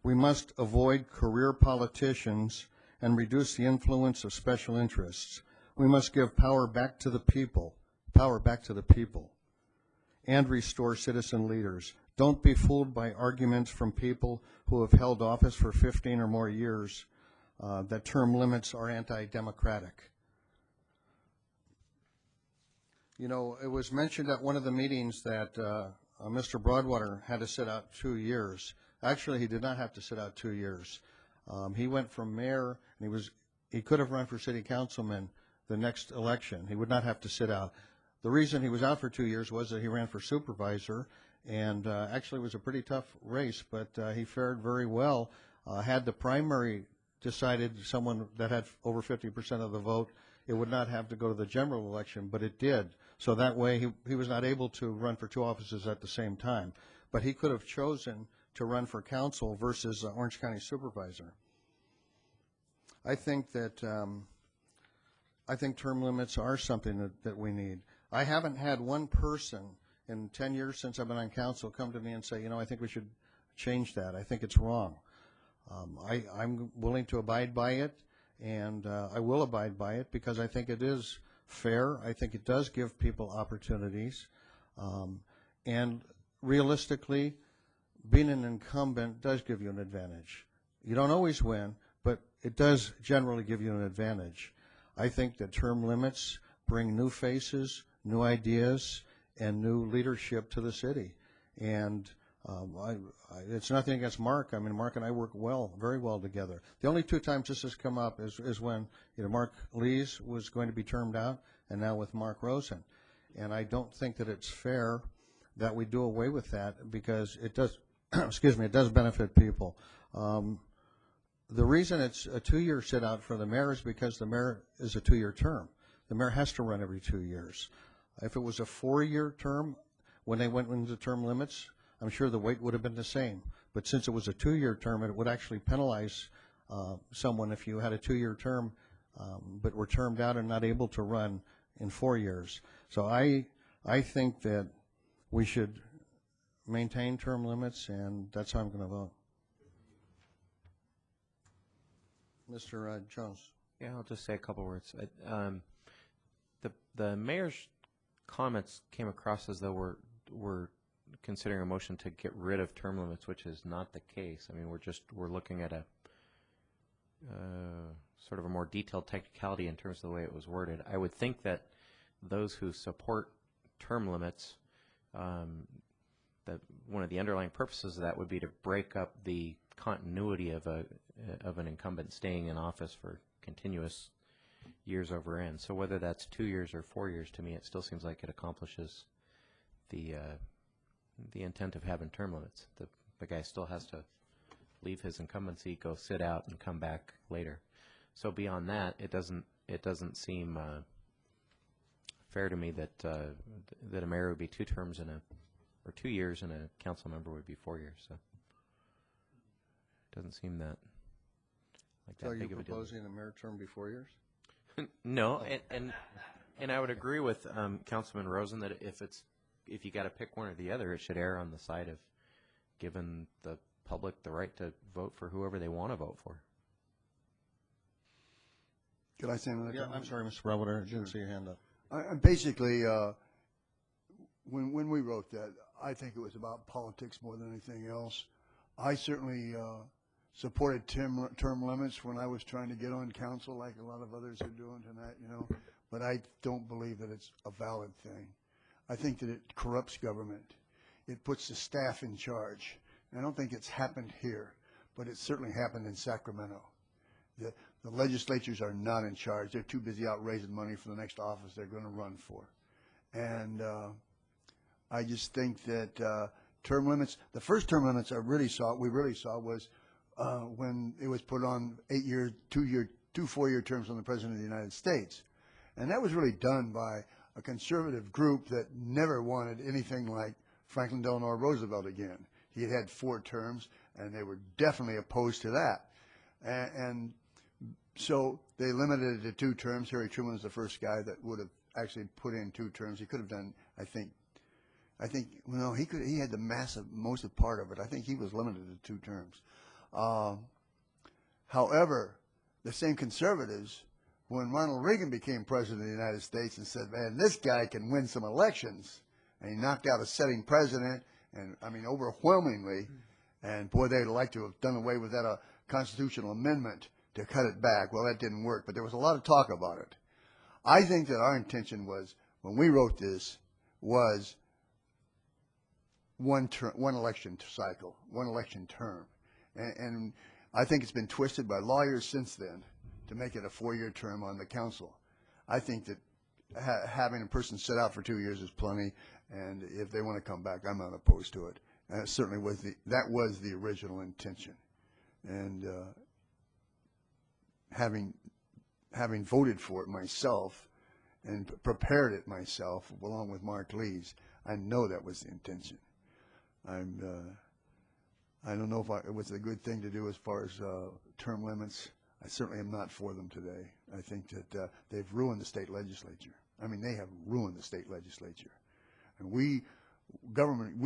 We must avoid career politicians and reduce the influence of special interests. We must give power back to the people, and restore citizen leaders. Don't be fooled by arguments from people who have held office for 15 or more years that term limits are anti-democratic. You know, it was mentioned at one of the meetings that Mr. Broadwater had to sit out 2 years. Actually, he did not have to sit out 2 years. He went from mayor, and he could have run for city councilman the next election. He would not have to sit out. The reason he was out for 2 years was that he ran for supervisor, and actually it was a pretty tough race, but he fared very well. Had the primary decided someone that had over 50% of the vote, it would not have to go to the general election, but it did. So that way he was not able to run for two offices at the same time. But he could have chosen to run for council versus Orange County supervisor. I think that term limits are something that we need. I haven't had one person in 10 years since I've been on council come to me and say, you know, I think we should change that. I think it's wrong. I'm willing to abide by it, and I will abide by it because I think it is fair. I think it does give people opportunities. And realistically, being an incumbent does give you an advantage. You don't always win, but it does generally give you an advantage. I think that term limits bring new faces, new ideas, and new leadership to the city. And it's nothing against Mark. I mean, Mark and I work very well together. The only two times this has come up is when Mark Lees was going to be termed out, and now with Mark Rosen. And I don't think that it's fair that we do away with that because it does, it does benefit people. The reason it's a 2-year sit-out for the mayor is because the mayor is a 2-year term. The mayor has to run every 2 years. If it was a 4-year term, when they went into term limits, I'm sure the weight would have been the same. But since it was a 2-year term, it would actually penalize someone if you had a 2-year term but were termed out and not able to run in 4 years. So I think that we should maintain term limits, and that's how I'm going to vote. Mr. Jones. Yeah, I'll just say a couple words. The mayor's comments came across as though we're considering a motion to get rid of term limits, which is not the case. I mean, we're looking at a sort of a more detailed technicality in terms of the way it was worded. I would think that those who support term limits one of the underlying purposes of that would be to break up the continuity of an incumbent staying in office for continuous years over end. So whether that's 2 years or 4 years, to me, it still seems like it accomplishes the intent of having term limits. The guy still has to leave his incumbency, go sit out, and come back later. So beyond that, it doesn't seem fair to me that that a mayor would be 2 terms or 2 years, and a council member would be 4 years. So it doesn't seem that like that So big you're of a deal. proposing a mayor term be 4 years? No, and I would agree with Councilman Rosen that if you got to pick one or the other, it should err on the side of giving the public the right to vote for whoever they want to vote for. Could I say another Yeah, comment? I'm sorry, Mr. Robert, I didn't see your hand up. Basically, when we wrote that, I think it was about politics more than anything else. I certainly supported term limits when I was trying to get on council, like a lot of others are doing tonight, you know. But I don't believe that it's a valid thing. I think that it corrupts government. It puts the staff in charge. I don't think it's happened here, but it certainly happened in Sacramento. The legislatures are not in charge. They're too busy out raising money for the next office they're going to run for. And I just think that term limits, the first term limits we really saw was when it was put on 8-year, 2 4-year terms on the President of the United States. And that was really done by a conservative group that never wanted anything like Franklin Delano Roosevelt again. He had had 4 terms, and they were definitely opposed to that. And so they limited it to 2 terms. Harry Truman was the first guy that would have actually put in 2 terms. He could have done, I think, well, he had the most part of it. I think he was limited to 2 terms. However, the same conservatives, when Ronald Reagan became president of the United States and said, man, this guy can win some elections, and he knocked out a sitting president, and I mean, overwhelmingly, and boy, they'd like to have done away with that constitutional amendment to cut it back. Well, that didn't work, but there was a lot of talk about it. I think that our intention was, when we wrote this, was one election cycle, one election term. And I think it's been twisted by lawyers since then to make it a 4-year term on the council. I think that having a person sit out for 2 years is plenty, and if they want to come back, I'm not opposed to it. And it certainly was that was the original intention. And having voted for it myself and prepared it myself along with Mark Lees, I know that was the intention. I don't know if it was a good thing to do as far as term limits. I certainly am not for them today. I think that they've ruined the state legislature. I mean, they have ruined the state legislature. And we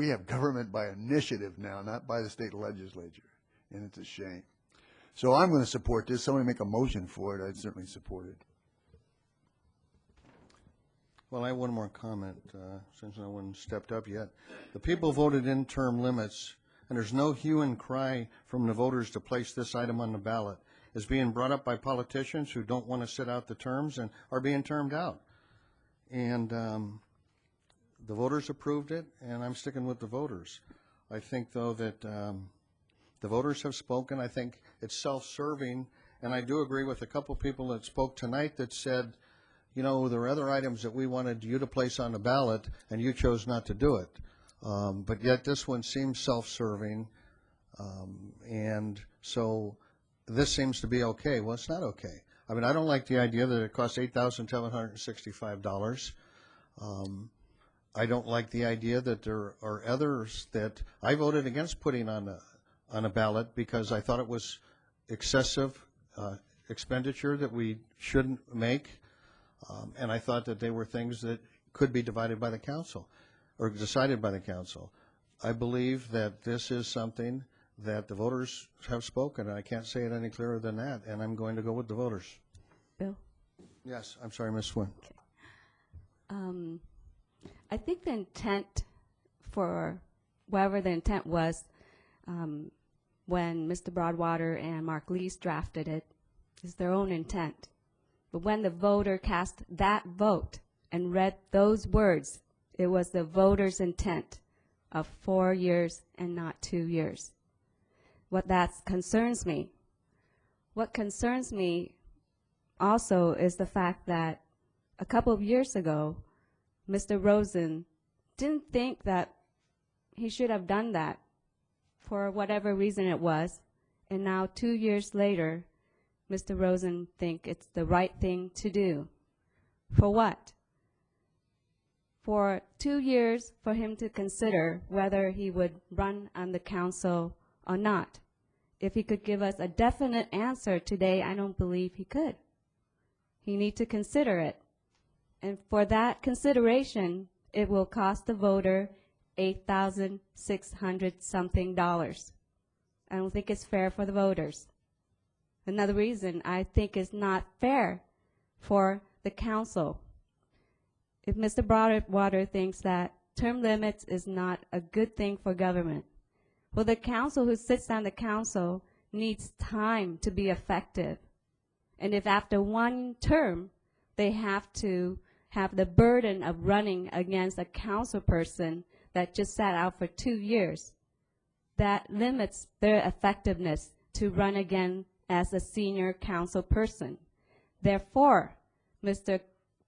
have government by initiative now, not by the state legislature. And it's a shame. So I'm going to support this. Somebody make a motion for it. I'd certainly support it. Well, I have one more comment, since no one stepped up yet. The people voted in term limits, and there's no hue and cry from the voters to place this item on the ballot. It's being brought up by politicians who don't want to sit out the terms and are being termed out. And the voters approved it, and I'm sticking with the voters. I think, though, that the voters have spoken. I think it's self-serving, and I do agree with a couple people that spoke tonight that said, you know, there are other items that we wanted you to place on the ballot, and you chose not to do it. But yet this one seems self-serving, and so this seems to be okay. Well, it's not okay. I mean, I don't like the idea that it costs $8,765. I don't like the idea that there are others that I voted against putting on a ballot because I thought it was excessive expenditure that we shouldn't make. And I thought that they were things that could be divided by the council or decided by the council. I believe that this is something that the voters have spoken, and I can't say it any clearer than that, and I'm going to go with the voters. Bill? Yes, I'm sorry, Ms. Swin. Okay. I think the intent for whatever the intent was when Mr. Broadwater and Mark Lees drafted it is their own intent. But when the voter cast that vote and read those words, It was the voters' intent of 4 years and not 2 years. What that concerns me. What concerns me also is the fact that a couple of years ago, Mr. Rosen didn't think that he should have done that for whatever reason it was. And now 2 years later, Mr. Rosen thinks it's the right thing to do. For what? For 2 years for him to consider whether he would run on the council or not. If he could give us a definite answer today, I don't believe he could. He needs to consider it. And for that consideration, it will cost the voter $8,600 something. I don't think it's fair for the voters. Another reason I think it's not fair for the council. If Mr. Broadwater thinks that term limits is not a good thing for government, well, the council who sits on the council needs time to be effective. And if after one term they have to have the burden of running against a council person that just sat out for 2 years, that limits their effectiveness to run again as a senior council person. Therefore, Mr.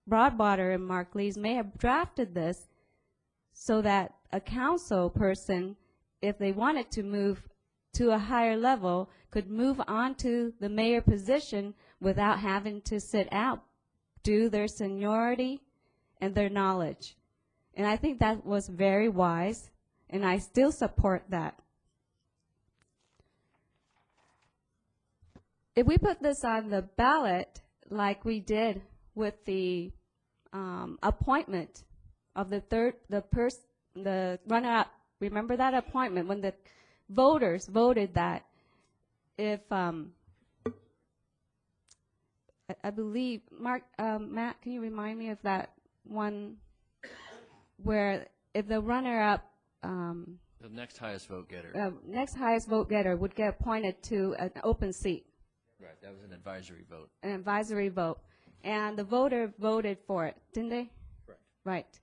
Broadwater and Mark Lees may have drafted this so that a council person, if they wanted to move to a higher level, could move on to the mayor position without having to sit out due their seniority and their knowledge. And I think that was very wise, and I still support that. If we put this on the ballot like we did with the appointment of the runner-up, remember that appointment when the voters voted that if I believe Matt, can you remind me of that one where if the runner-up The next highest vote getter. Next highest vote getter would get appointed to an open seat. Right, that was an advisory vote. An advisory vote. And the voter voted for it, didn't they? Right. Right.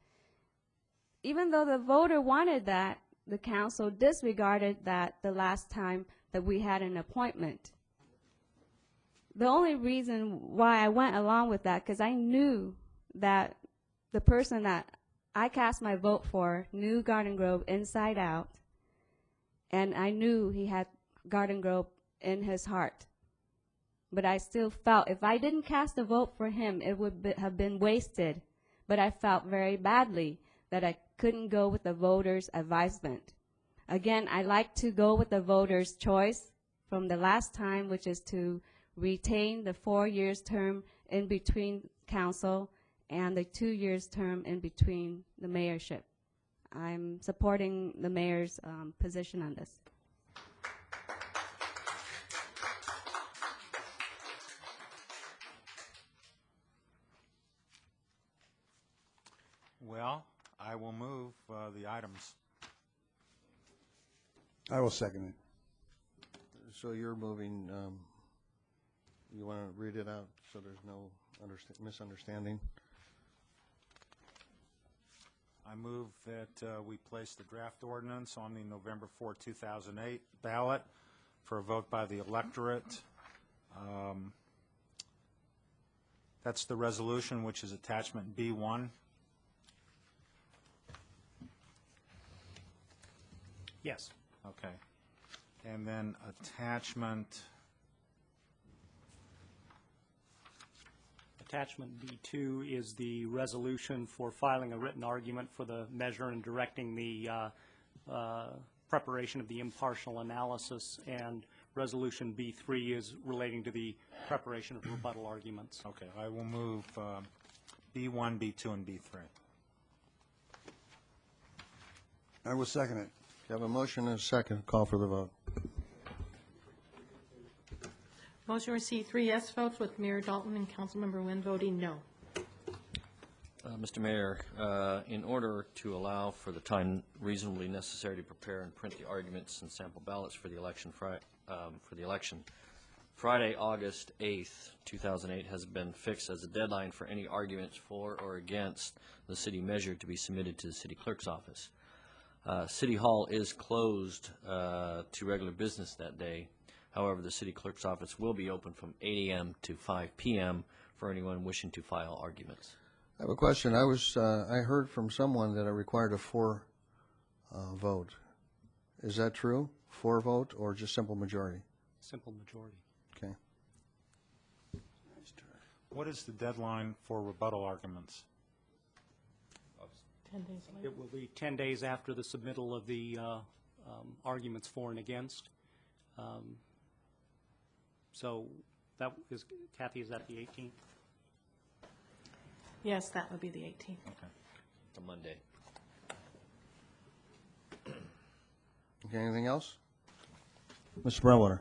Even though the voter wanted that, the council disregarded that the last time that we had an appointment. The only reason why I went along with that, because I knew that the person that I cast my vote for knew Garden Grove inside out, and I knew he had Garden Grove in his heart. But I still felt if I didn't cast a vote for him, it would have been wasted. But I felt very badly that I couldn't go with the voters' advisement. Again, I like to go with the voters' choice from the last time, which is to retain the 4 years term in between council and the 2 years term in between the mayorship. I'm supporting the mayor's position on this. Well, I will move the items. I will second it. So you're moving, you want to read it out so there's no misunderstanding? I move that we place the draft ordinance on the November 4, 2008 ballot for a vote by the electorate. That's the resolution, which is attachment B1. Yes. Okay. And then attachment, Attachment B2 is the resolution for filing a written argument for the measure and directing the preparation of the impartial analysis, and Resolution B3 is relating to the preparation of rebuttal arguments. okay, I will move B1, B2, and B3. I will second it. You have a motion and a second. Call for the vote. Motion received 3 yes votes with Mayor Dalton and Councilmember Nguyen voting no. Mr. Mayor, in order to allow for the time reasonably necessary to prepare and print the arguments and sample ballots for the election, Friday, August 8th, 2008 has been fixed as a deadline for any arguments for or against the city measure to be submitted to the city clerk's office. City Hall is closed to regular business that day. However, the city clerk's office will be open from 8 a.m. to 5 p.m. for anyone wishing to file arguments. I have a question. I heard from someone that it required a 4 vote. Is that true? 4 vote or just simple majority? Simple majority. Okay. What is the deadline for rebuttal arguments? 10 days later. It will be 10 days after the submittal of the arguments for and against. So that is, Kathy, is that the 18th? Yes, that would be the 18th. Okay. It's a Monday. Okay, anything else? Mr. Brownwater.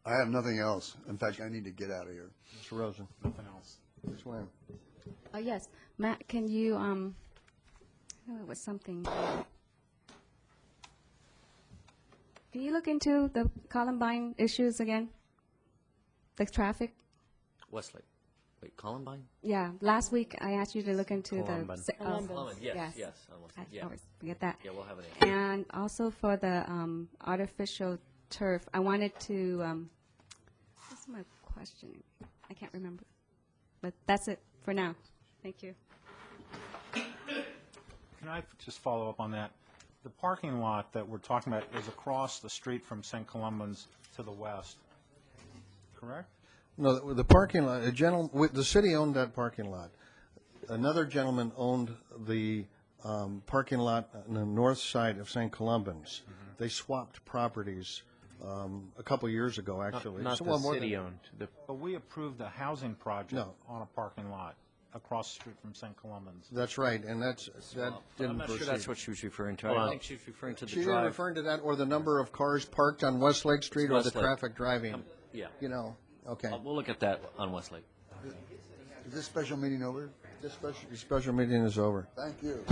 I have nothing else. In fact, I need to get out of here. Mr. Rosen. Nothing else. Ms. Wynn. Yes, Matt, can you, I know it was something. Can you look into the Columbine issues again? The traffic? Westlake. Wait, Columbine? Yeah, last week I asked you to look into Columbine. the. Columbine, yes, on Westlake, I yeah. always forget that. Yeah, we'll have an answer. And also for the artificial turf, I wanted to, what's my question? I can't remember. But that's it for now. Thank you. Can I just follow up on that? The parking lot that we're talking about is across the street from St. Columban's to the west, correct? No, the parking lot, the city owned that parking lot. Another gentleman owned the parking lot on the north side of St. Columban's. They swapped properties a couple years ago, actually. Not So, the well, more city than- owned. But we approved a housing project No. on a parking lot across the street from St. Columban's. That's right, and that didn't I'm not proceed. sure that's what she was referring to. Hold I on. think she was referring to the She didn't drive. referring to that or the number of cars parked on Westlake Street or the Westlake. traffic driving. Yeah. You know, okay. We'll look at that on Westlake. Is this special meeting over? This special meeting is over. Thank you.